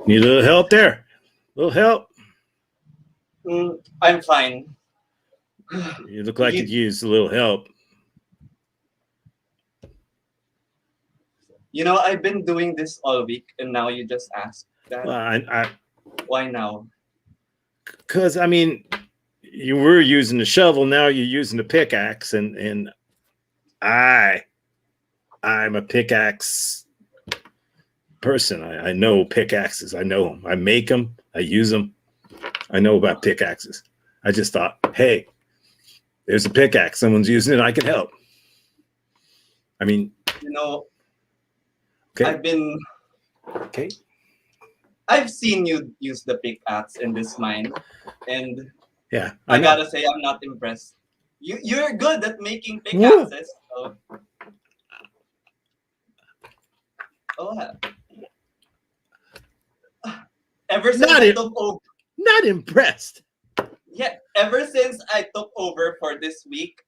Need a little help there? A little help? I'm fine. You look like you'd use a little help. I've been doing this all week, and now you just asked that. Well, Why now? because I mean, you were using the shovel. Now you're using the pickaxe, and I'm a pickaxe person. I know pickaxes. I know them. I make them. I use them. I know about pickaxes. I just thought, hey, there's a pickaxe. Someone's using it. I can help. I mean, okay. Okay. I've seen you use the pickaxe in this mine, and Yeah, I know. gotta say I'm not impressed. You're good at making pickaxes. So. Ever since I took over. Not impressed. Yeah, ever since I took over for this week,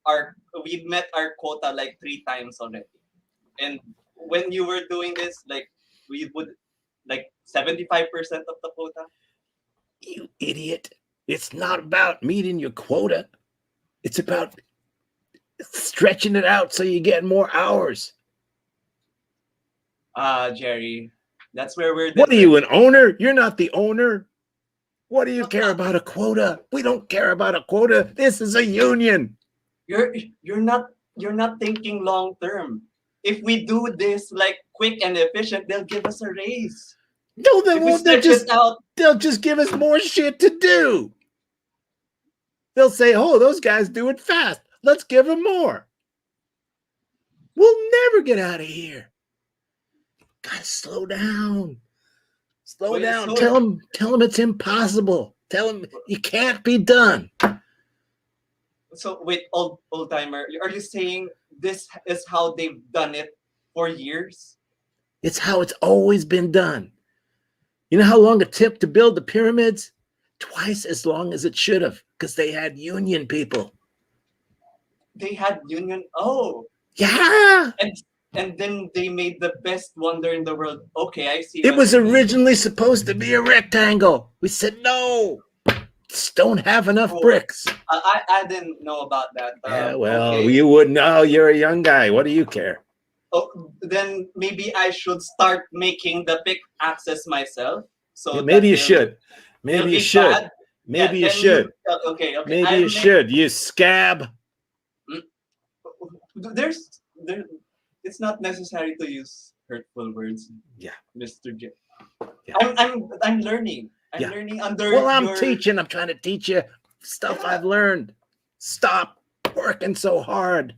we met our quota like 3 times already. And when you were doing this, like we would like 75% of the quota. You idiot. It's not about meeting your quota. It's about stretching it out so you get more hours. Jerry, that's where we're What are different. you, an owner? You're not the owner. What do you care about a quota? We don't care about a quota. This is a union. You're not thinking long term. If we do this like quick and efficient, they'll give us a raise. No, they If we won't. They'll stretch it just, out, they'll just give us more shit to do. They'll say, oh, those guys do it fast. Let's give them more. We'll never get out of here. Gotta slow down. Slow Wait, down. so- Tell them it's impossible. Tell them it can't be done. So wait, old timer, are you saying this is how they've done it for years? It's how it's always been done. You know how long it took to build the pyramids? Twice as long as it should have, because they had union people. They had union. Oh, Yeah. and then they made the best wonder in the world. Okay, I see. It what was you mean. originally supposed to be a rectangle. We said no. Just don't have enough Oh. bricks. I didn't know about that. Yeah, well, okay. you wouldn't know. You're a young guy. What do you care? Oh, then maybe I should start making the pickaxes myself. So Yeah, maybe you that should. they'll Maybe you be should. bad. Maybe you then should. Okay. Maybe I'll you make- should. You scab. There's there. It's not necessary to use hurtful words. Yeah. Mr. J. Yeah. I'm learning. I'm Yeah. learning under. Well, I'm your... teaching. I'm trying to teach you stuff I've learned. Stop working so hard.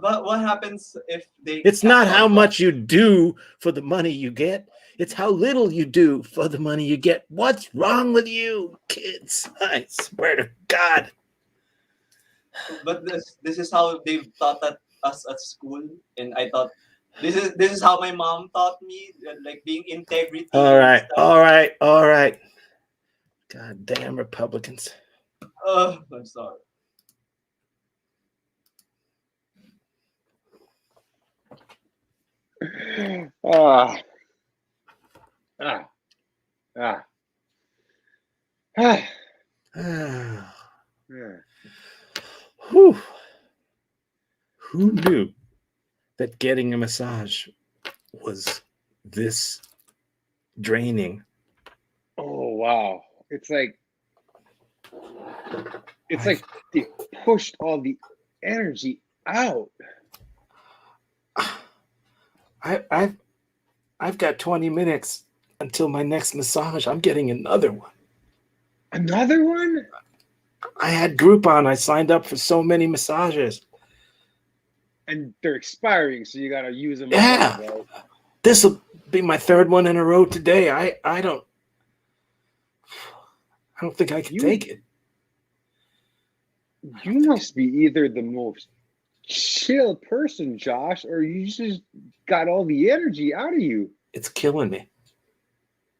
But what happens if they? It's not catch how on? much you do for the money you get. It's how little you do for the money you get. What's wrong with you, kids? I swear to God. But this is how they've taught us at school, and I thought this is how my mom taught me, like being integrity. All right, and stuff. all right, all right. God damn Republicans. I'm sorry. Ah. Ah. Ah. Ah. Ah, Yeah. whew. Who knew that getting a massage was this draining? Oh wow. It's like they pushed all the energy out. I've got 20 minutes until my next massage. I'm getting another one. Another one? I had Groupon. I signed up for so many massages. And they're expiring, so you gotta use them. Yeah. All, right? This will be my third one in a row today. I don't think I can take it. You must be either the most chill person, Josh, or you just got all the energy out of you. It's killing me.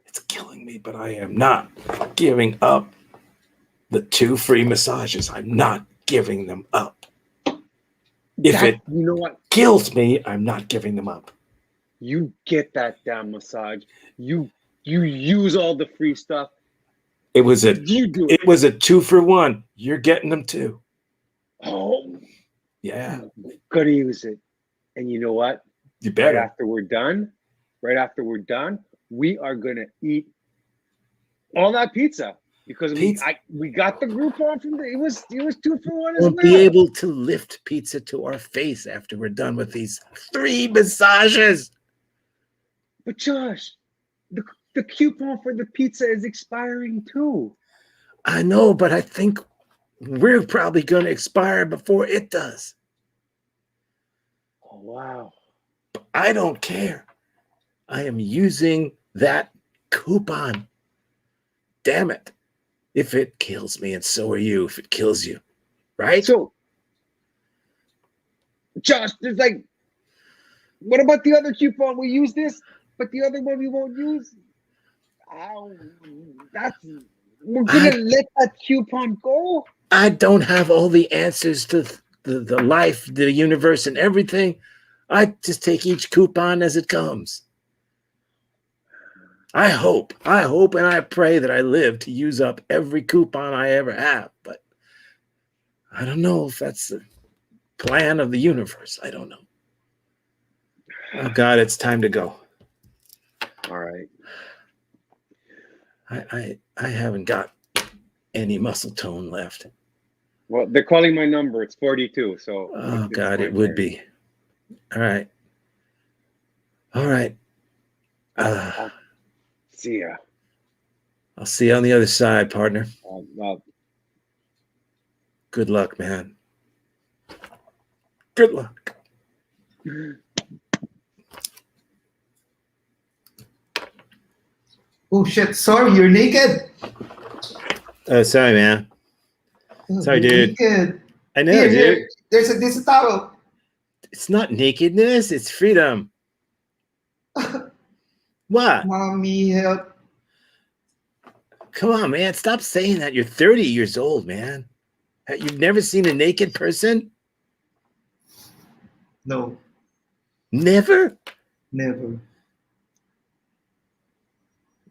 It's killing me, but I am not giving up the 2 free massages. I'm not giving them up. If it You know what? kills me, I'm not giving them up. You get that damn massage. You use all the free stuff. It was a You do it. it was a 2 for 1. You're getting them too. Oh, Yeah, gonna use it. And you know what? you Right better. after we're done, we are gonna eat all that pizza because Pizza? we got the Groupon from it was 2 for 1 as Won't well. be able to lift pizza to our face after we're done with these 3 massages. But Josh, the coupon for the pizza is expiring too. I know, but I think we're probably going to expire before it does. Oh wow. I don't care. I am using that coupon. Damn it. If it kills me, and so are you, if it kills you. Right? So, Josh, there's like, what about the other coupon? We use this, but the other one we won't use. Oh, We're gonna let that coupon go. I don't have all the answers to the life, the universe, and everything. I just take each coupon as it comes. I hope, and I pray that I live to use up every coupon I ever have. But I don't know if that's the plan of the universe. I don't know. Oh God, it's time to go. All right. I haven't got any muscle tone left. Well, they're calling my number. It's 42. So. Oh it's God, my it would turn. be. All right. All right. See ya. I'll see you on the other side, partner. Well, Good luck, man. Good luck. Oh shit! Sorry, you're naked. Sorry, man. Oh, Sorry, you're dude. Naked. I know, Here, dude. here. There's a towel. It's not nakedness. It's freedom. What? Mommy, help. Come on, man. Stop saying that. You're 30 years old, man. You've never seen a naked person? No, Never? never.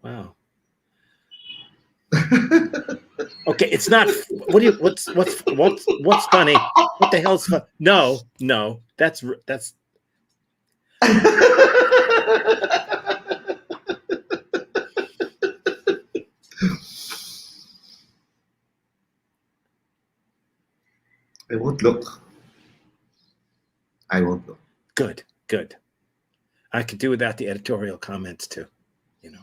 Wow. Okay, it's not. What do you? What's funny? What the hell's fun? No, that's. I won't look. I won't look. Good. I could do without the editorial comments too. You know.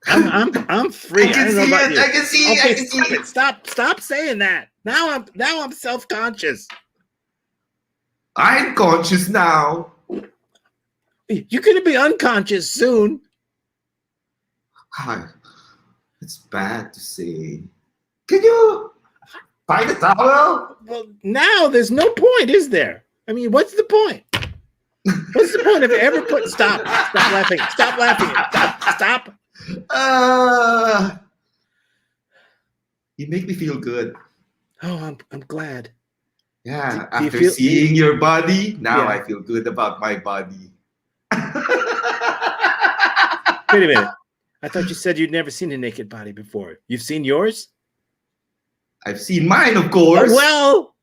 I'm free. I can don't know see about it. you. I can see it. I can see it. Stop saying that. Now I'm self-conscious. I'm conscious now. You're gonna be unconscious soon. God, it's bad to say. Can you find a towel? Well, now there's no point, is there? I mean, what's the point? What's the point of ever put? Stop laughing. Stop. You make me feel good. Oh, I'm glad. Yeah, Do you after feel- seeing your body, now Yeah. I feel good about my body. Wait a minute. I thought you said you'd never seen a naked body before. You've seen yours? I've seen mine, of course. Oh, well.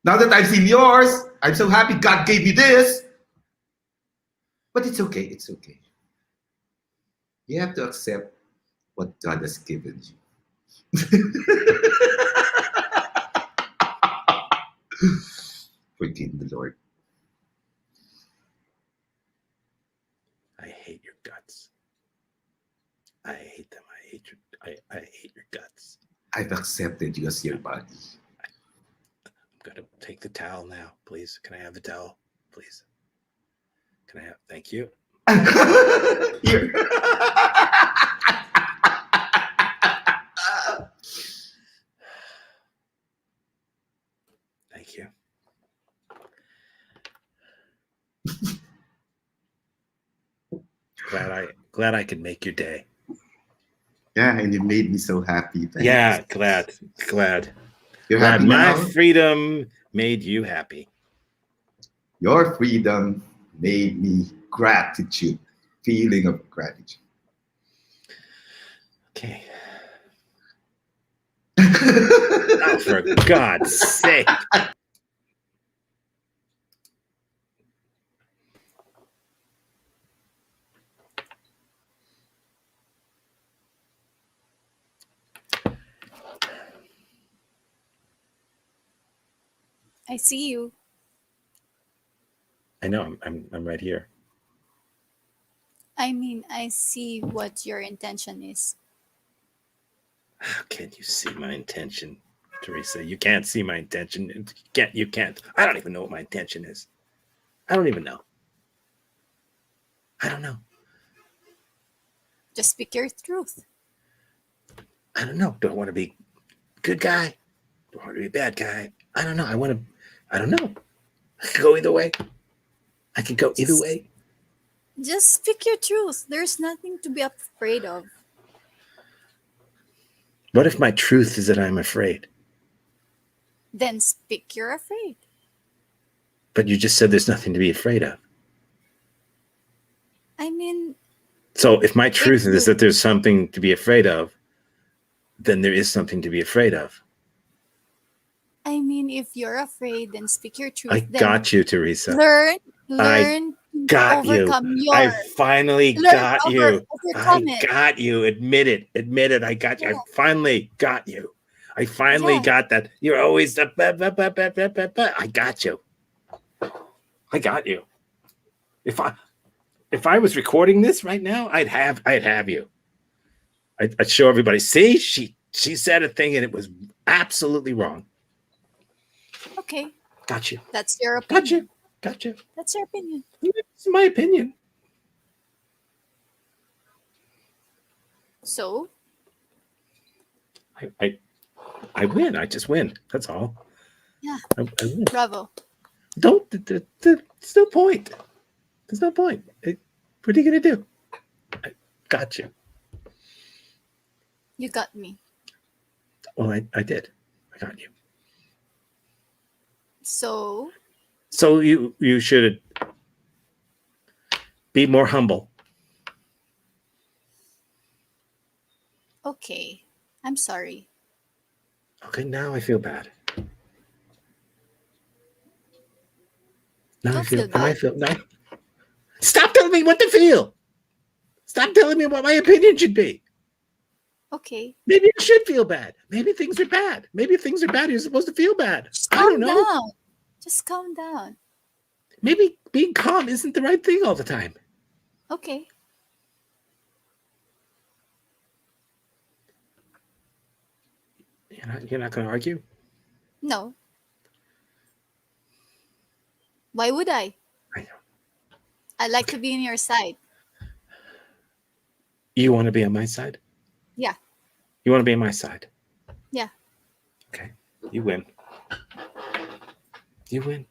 Now that I've seen yours, I'm so happy God gave me this. But it's okay. It's okay. You have to accept what God has given you. Forgive the Lord. I hate your guts. I hate them. I hate your guts. I've accepted you as your body. I'm gonna take the towel now, please. Can I have the towel, please? Can I have? Thank you. Here. Thank you. Glad I could make your day. Yeah, and you made me so happy. Thanks. Yeah, glad. You're Glad happy my now? freedom made you happy. Your freedom made me gratitude, feeling of gratitude. Okay. Oh, for God's sake. I see you. I know I'm right here. I mean, I see what your intention is. How can you see my intention, Teresa? You can't see my intention. You can't. I don't even know what my intention is. I don't even know. I don't know. Just speak your truth. I don't know. Do I want to be a good guy? Do I want to be a bad guy? I don't know. I don't know. I could go either way. Just speak your truth. There's nothing to be afraid of. What if my truth is that I'm afraid? Then speak you're afraid. But you just said there's nothing to be afraid of. I mean, So if my truth If is you- that there's something to be afraid of, then there is something to be afraid of. if you're afraid, then speak your truth. I Then got you, Teresa. learn to Got you. overcome your. I finally learn got you. overcome I it. got you. Admit it. Admit it. I got you. I Yeah. finally got you. I finally Yeah. got that. You're always the. I got you. I got you. If I was recording this right now, I'd have you. I'd show everybody. See, she said a thing and it was absolutely wrong. Okay, Got you. that's your opinion. Got you. That's your opinion. It's my opinion. So I win. I just win. That's all. yeah, I win. bravo. There's no point. There's no point. What are you gonna do? I got you. You got me. Well, I did. I got you. So So you should be more humble. okay, I'm sorry. Okay, now I feel bad. Now Don't feel now I bad. feel now. Stop telling me what to feel. Stop telling me what my opinion should be. Okay, Maybe I should feel bad. Maybe things are bad. Maybe if things are bad, you're supposed to feel bad. just I calm don't know. down. Just calm down. Maybe being calm isn't the right thing all the time. Okay. You're not going to argue? No. Why would I? I know. I'd like to be on your side. You want to be on my side? Yeah. You want to be on my side? Yeah. Okay. You win. You win.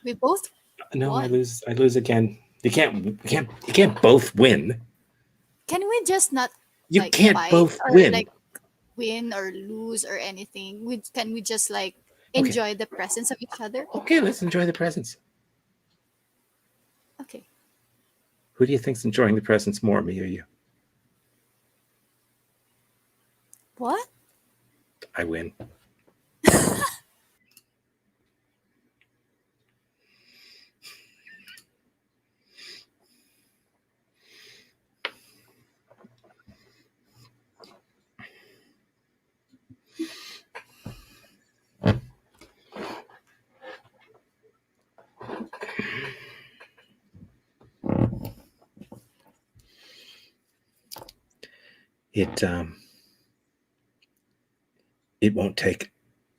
We both. No, I Won. lose. I lose again. You can't both win. Can we just not You like can't fight both or win. like win or lose or anything? Can we just like Okay. enjoy the presence of each other? Okay, let's enjoy the presents. Okay. Who do you think's enjoying the presents more, me or you? What? I win. It won't take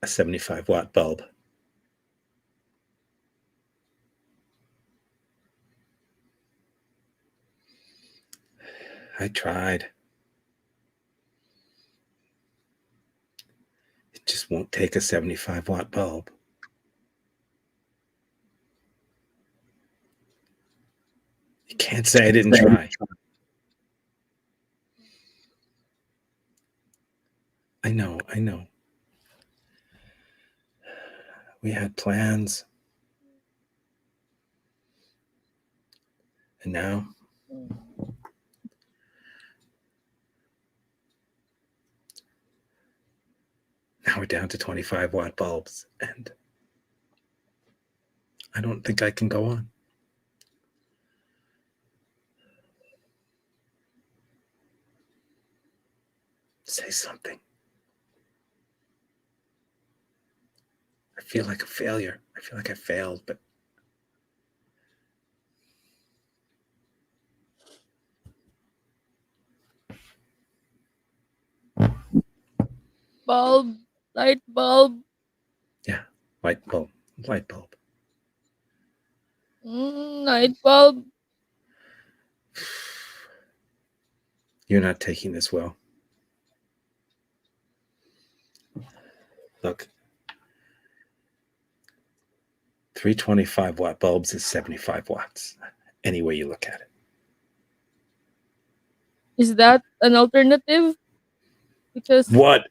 a 75-watt bulb. I tried. It just won't take a 75-watt bulb. You can't say I didn't try. I know. We had plans. And now we're down to 25-watt bulbs. And I don't think I can go on. Say something. I feel like a failure. I feel like I failed, but Bulb, light bulb. yeah, light bulb. Light bulb. You're not taking this well. Look, 325-watt bulbs is 75 watts, any way you look at it. Is that an alternative? Because What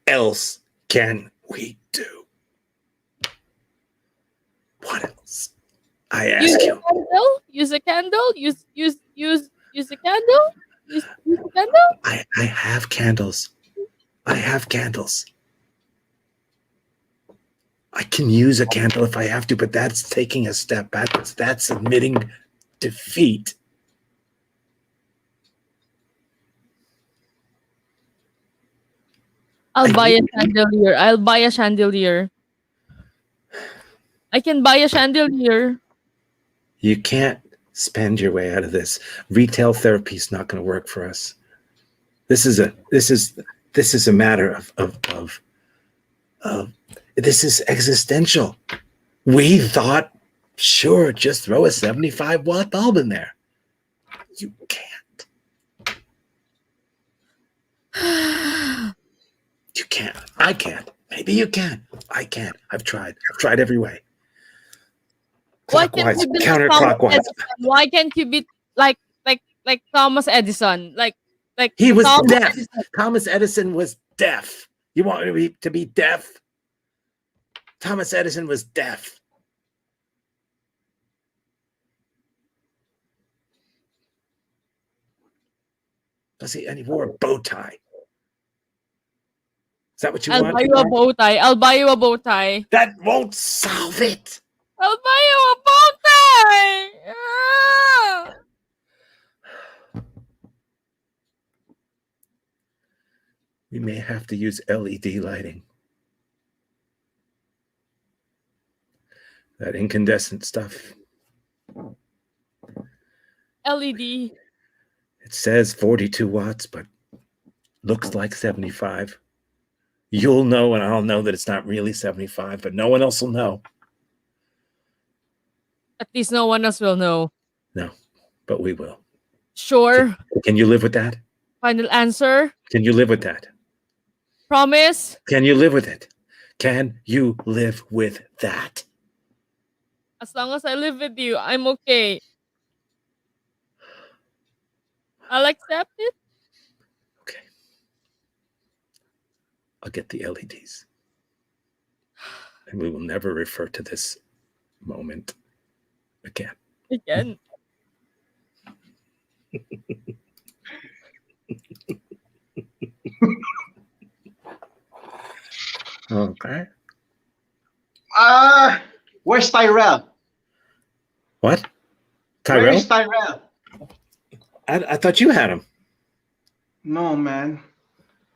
else can we do? What else? I use ask a you. candle. Use a candle. Use a candle. Use a candle. I have candles. I have candles. I can use a candle if I have to, but that's taking a step backwards. That's admitting defeat. I'll buy a chandelier. I'll buy a chandelier. I can buy a chandelier. You can't spend your way out of this. Retail therapy is not going to work for us. This is a matter of this is existential. We thought, sure, just throw a 75-watt bulb in there. You can't. You can't. I can't. Maybe you can. I can't. I've tried. I've tried every way. Why can't Clockwise, you be like counterclockwise. Thomas Edison? Why can't you be like Thomas Edison? Like He was Thomas deaf. Edison. Thomas Edison was deaf. You want me to be deaf? Thomas Edison was deaf. Does he? And he wore a bow tie. Is that what you I'll want? buy you a bow tie. I'll buy you a bow tie. That won't solve it. I'll buy you a bow tie. Ah! We may have to use LED lighting. That incandescent stuff. LED. It says 42 watts, but looks like 75. You'll know and I'll know that it's not really 75, but no one else will know. At least no one else will know. No, but we will. Sure. Can you live with that? Final answer. Can you live with that? Promise. Can you live with it? Can you live with that? As long as I live with you, I'm okay. I'll accept it. Okay. I'll get the LEDs. And we will never refer to this moment again. Again. Okay. Where's Tyrell? What? Where Tyrell? is Tyrell? I thought you had him. No, man.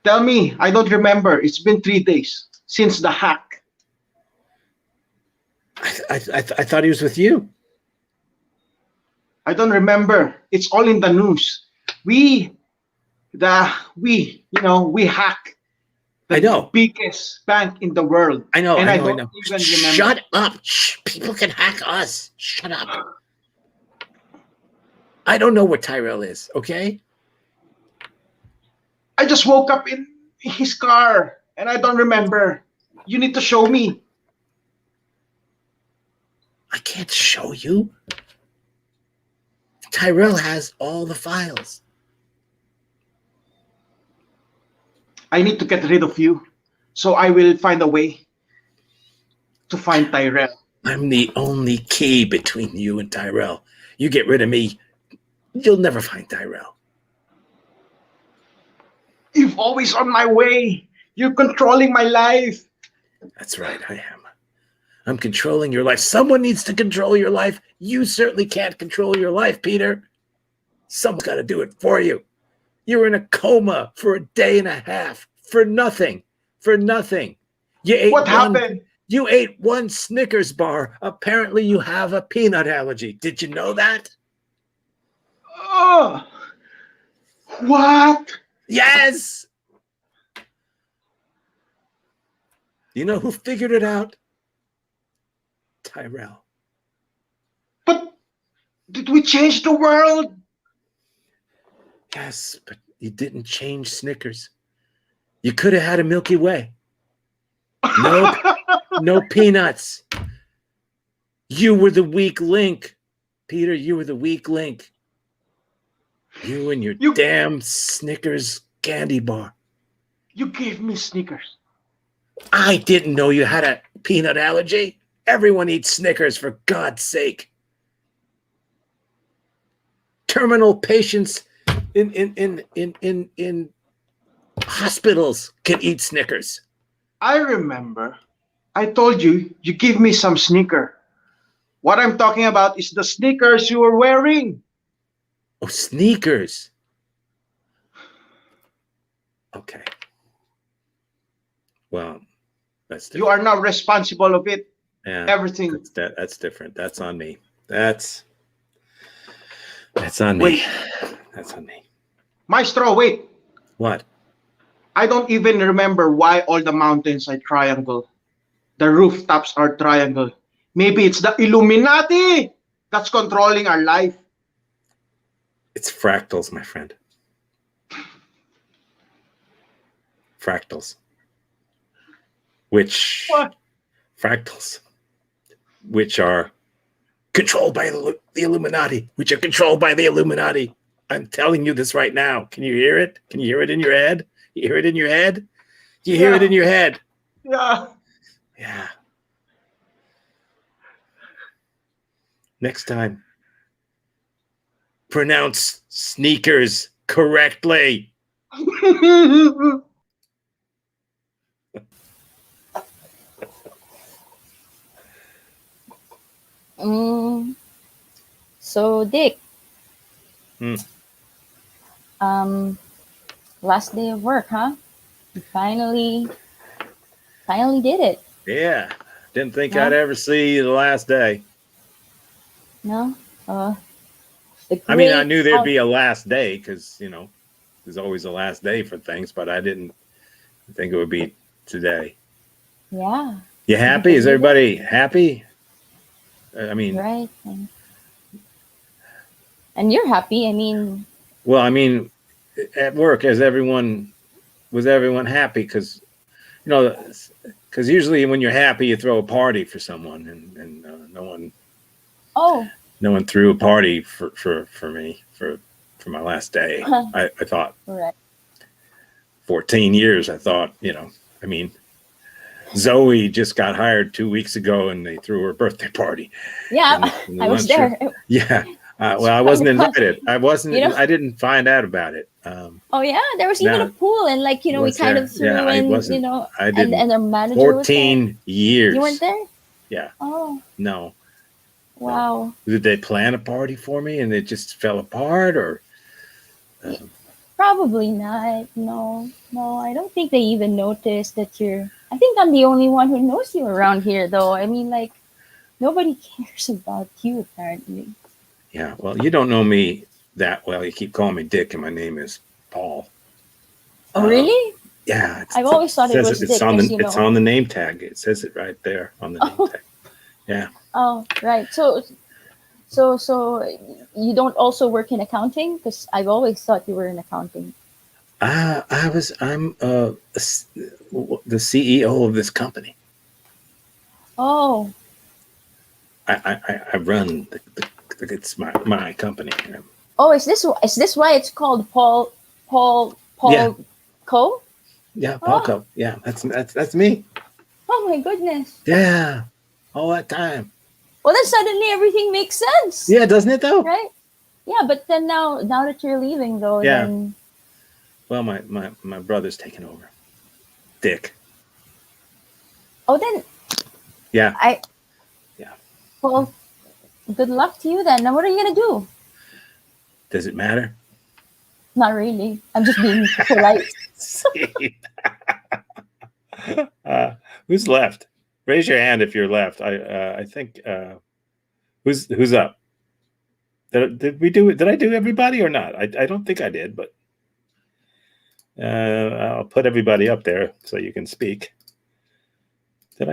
Tell me, I don't remember. It's been 3 days since the hack. I thought he was with you. I don't remember. It's all in the news. We hack I know. biggest bank in the world. I know. And I I know. don't I know. even remember. Shut up. Shh. People can hack us. Shut up. I don't know what Tyrell is, okay? I just woke up in his car and I don't remember. You need to show me. I can't show you. Tyrell has all the files. I need to get rid of you. So I will find a way to find Tyrell. I'm the only key between you and Tyrell. You get rid of me, you'll never find Tyrell. You're always on my way. You're controlling my life. That's right, I am. I'm controlling your life. Someone needs to control your life. You certainly can't control your life, Peter. Someone's got to do it for you. You were in a coma for a day and a half for nothing. For nothing. What happened? You ate one Snickers bar. Apparently you have a peanut allergy. Did you know that? Oh, what? Yes. You know who figured it out? Tyrell. But did we change the world? Yes, but you didn't change Snickers. You could have had a Milky Way. No, no peanuts. You were the weak link. Peter, you were the weak link. You and your damn Snickers candy bar. You gave me Snickers. I didn't know you had a peanut allergy. Everyone eats Snickers, for God's sake. Terminal patients in hospitals can eat Snickers. I remember. I told you, you give me some Snicker. What I'm talking about is the sneakers you were wearing. Oh, sneakers. Okay. Well, that's different. You are now responsible of it. Yeah, Everything. that's different. That's on me. That's on me. Wait. That's on me. Maestro, wait. What? I don't even remember why all the mountains are triangle. The rooftops are triangle. Maybe it's the Illuminati that's controlling our life. It's fractals, my friend. Fractals. Which What? fractals, which are controlled by the Illuminati, which are controlled by the Illuminati. I'm telling you this right now. Can you hear it? Can you hear it in your head? You hear it in your head? Do you hear it in your head? Yeah. Yeah. Next time, pronounce sneakers correctly. So Dick, Hmm. last day of work, huh? You finally did it. Yeah. Didn't think Yeah. I'd ever see the last day. No? The I mean, I great knew there'd out- be a last day because, there's always a last day for things, but I didn't think it would be today. Yeah. You happy? Is everybody happy? I mean, Right. And you're happy. I mean, well, I mean, at work, was everyone happy? Because, because usually when you're happy, you throw a party for someone, and no one threw a party for me for my last day. I thought right. 14 years. I thought, I mean, Zoe just got hired 2 weeks ago, and they threw her birthday party. Yeah, in the I was lunchroom. there. Yeah. Well, I wasn't invited. I wasn't. I didn't find out about it. Oh yeah, there was even a pool, and we kind of threw I in, wasn't. I didn't. and the manager 14 years. You weren't there? Yeah. Oh. No. Wow. No. Did they plan a party for me and it just fell apart, or? Probably not. No, I don't think they even noticed that you're. I think I'm the only one who knows you around here, though. I mean, nobody cares about you, apparently. Yeah, well, you don't know me that well. You keep calling me Dick, and my name is Paul. Oh, really? Yeah. I've always thought it was Dick. It's on the name tag. It says it right there on the name tag. Yeah. Oh, right. So you don't also work in accounting? Because I've always thought you were in accounting. I'm the CEO of this company. Oh. I run it's my company. Oh, is this why it's called Paul Yeah. Co? Yeah, Paul Co. Yeah, that's me. Oh my goodness. Yeah, all that time. Well, then suddenly everything makes sense. Yeah, doesn't it though? Right? Yeah, but then now that you're leaving though, Yeah. then Well, my brother's taking over. Dick. oh then Yeah. Yeah. Well, good luck to you then. Now what are you gonna do? Does it matter? Not really. I'm just being polite. Who's left? Raise your hand if you're left. I think who's up? Did we do it? Did I do everybody or not? I don't think I did, but I'll put everybody up there so you can speak. Did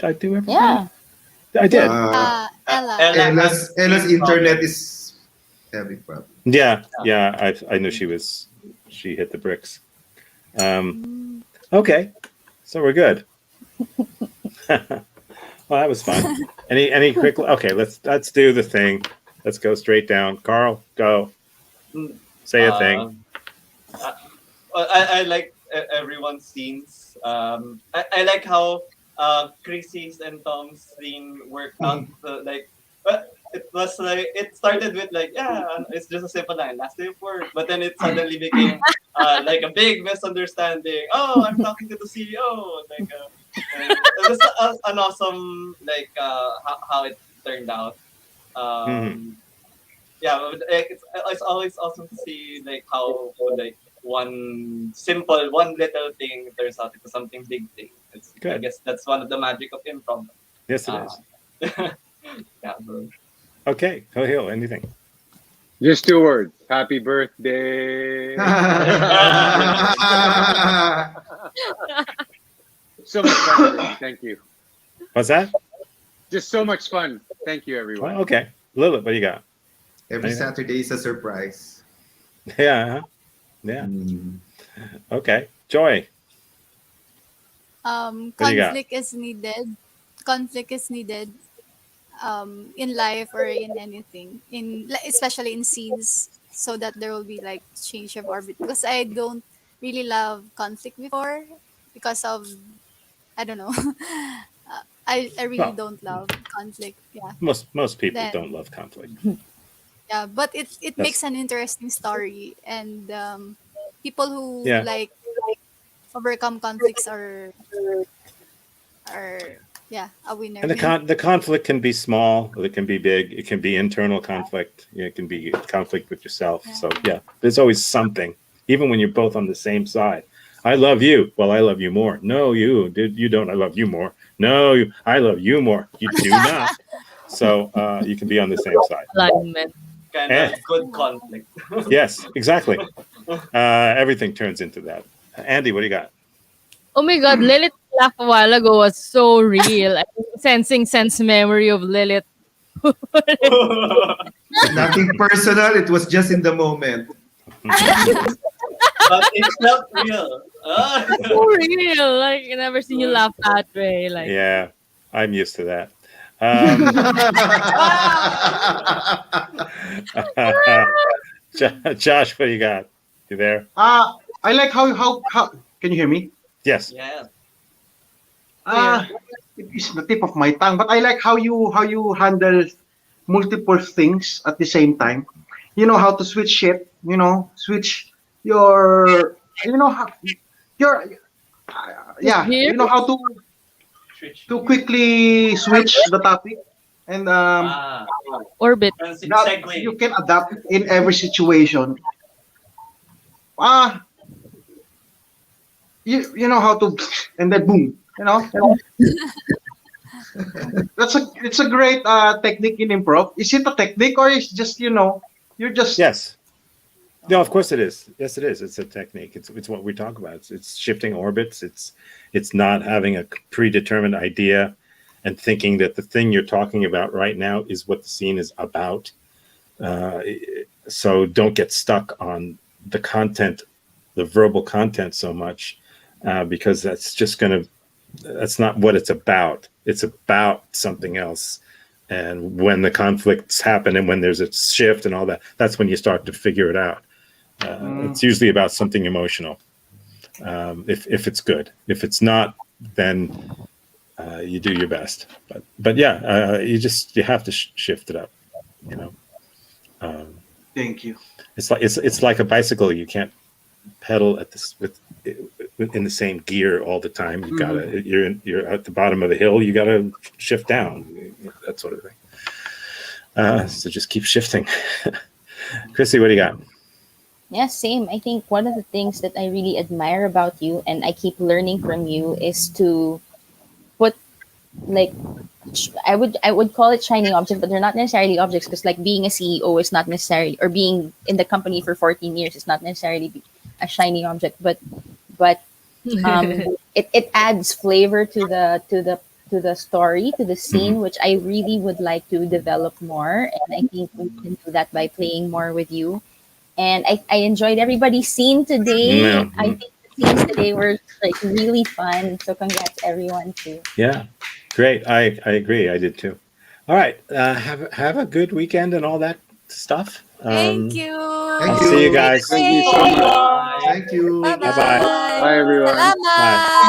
I do everybody? Yeah. I did. Ella. Ella's internet is having problem. Yeah. I knew she hit the bricks. Okay, so we're good. Well, that was fun. Any quick? Okay, let's do the thing. Let's go straight down. Carl, go. Say a thing. I like everyone's scenes. I like how Chrissy's and Tom's scene worked out. Like, but it was like it started with like it's just a simple line, last day of work, but then it suddenly became like a big misunderstanding. Oh, I'm talking to the CEO. Like, it was an awesome like how it turned out. Yeah, but, like, it's always awesome to see like how like one little thing turns out into something big thing. I Good. guess that's one of the magic of improv. Yes, it is. Yeah, bro. Okay, Hill, anything? Just 2 words. Happy birthday. So much fun, everyone. Thank you. What's that? Just so much fun. Thank you, everyone. Oh, okay. Lilith, what do you got? Every Anything? Saturday is a surprise. Yeah. Yeah. Okay. Joy. What do you got? Conflict is needed. Conflict is needed in life or in anything, especially in scenes, so that there will be like change of orbit. Because I don't really love conflict before, because of I don't know. I really Well, don't love conflict. Yeah. Most people Then don't love conflict. yeah, but it That's makes an interesting story, and people who yeah. like overcome conflicts are a winner. And the conflict can be small, or it can be big. It can be internal conflict. It can be conflict with yourself. So yeah, there's always something, even when you're both on the same side. I love you. Well, I love you more. No, you don't. I love you more. No, I love you more. You do not. So you can be on the same side. Alignment. Kind of good conflict. Yes, exactly. Everything turns into that. Andy, what do you got? Oh my God, Lilith's laugh a while ago was so real. I think sensing sense memory of Lilith. Nothing personal. It was just in the moment. But it felt real. So real. Like, I never seen you laugh that way. Like, Yeah, I'm used to that. Josh, what do you got? You there? I like how can you hear me? Yes. Yeah. It is the tip of my tongue, but I like how you handle multiple things at the same time. You know how to switch shit. You know, switch your. You know how your. Yeah, here? you know how to quickly switch the topic, and orbit. you can adapt in every situation. You know how to, and then boom. You know. It's a great technique in improv. Is it a technique or is just you're just Yes. No, of course it is. Yes, it is. It's a technique. It's what we talk about. It's shifting orbits. It's not having a predetermined idea and thinking that the thing you're talking about right now is what the scene is about. So don't get stuck on the content, the verbal content so much, because that's not what it's about. It's about something else. And when the conflicts happen and when there's a shift and all that, that's when you start to figure it out. It's usually about something emotional. If it's good, if it's not, then you do your best. But yeah, you have to shift it up. You know. Thank you. It's like a bicycle. You can't pedal in the same gear all the time. You gotta you're at the bottom of the hill. You gotta shift down. That sort of thing. So just keep shifting. Chrissy, what do you got? Yeah, same. I think one of the things that I really admire about you and I keep learning from you is to put like I would call it shiny objects, but they're not necessarily objects because like being a CEO is not necessarily, or being in the company for 14 years is not necessarily a shiny object, but it adds flavor to the story, to the scene, which I really would like to develop more. And I think we can do that by playing more with you. And I enjoyed everybody's scene today. Yeah. I think the scenes today were like really fun. So congrats everyone too. Yeah, great. I agree. I did too. All right. Have a good weekend and all that stuff. Thank Um, you. Thank I'll see you you. guys. Thank you so much. Bye. Thank you. Bye Bye-bye. bye. Bye, everyone. Bye. Salamat.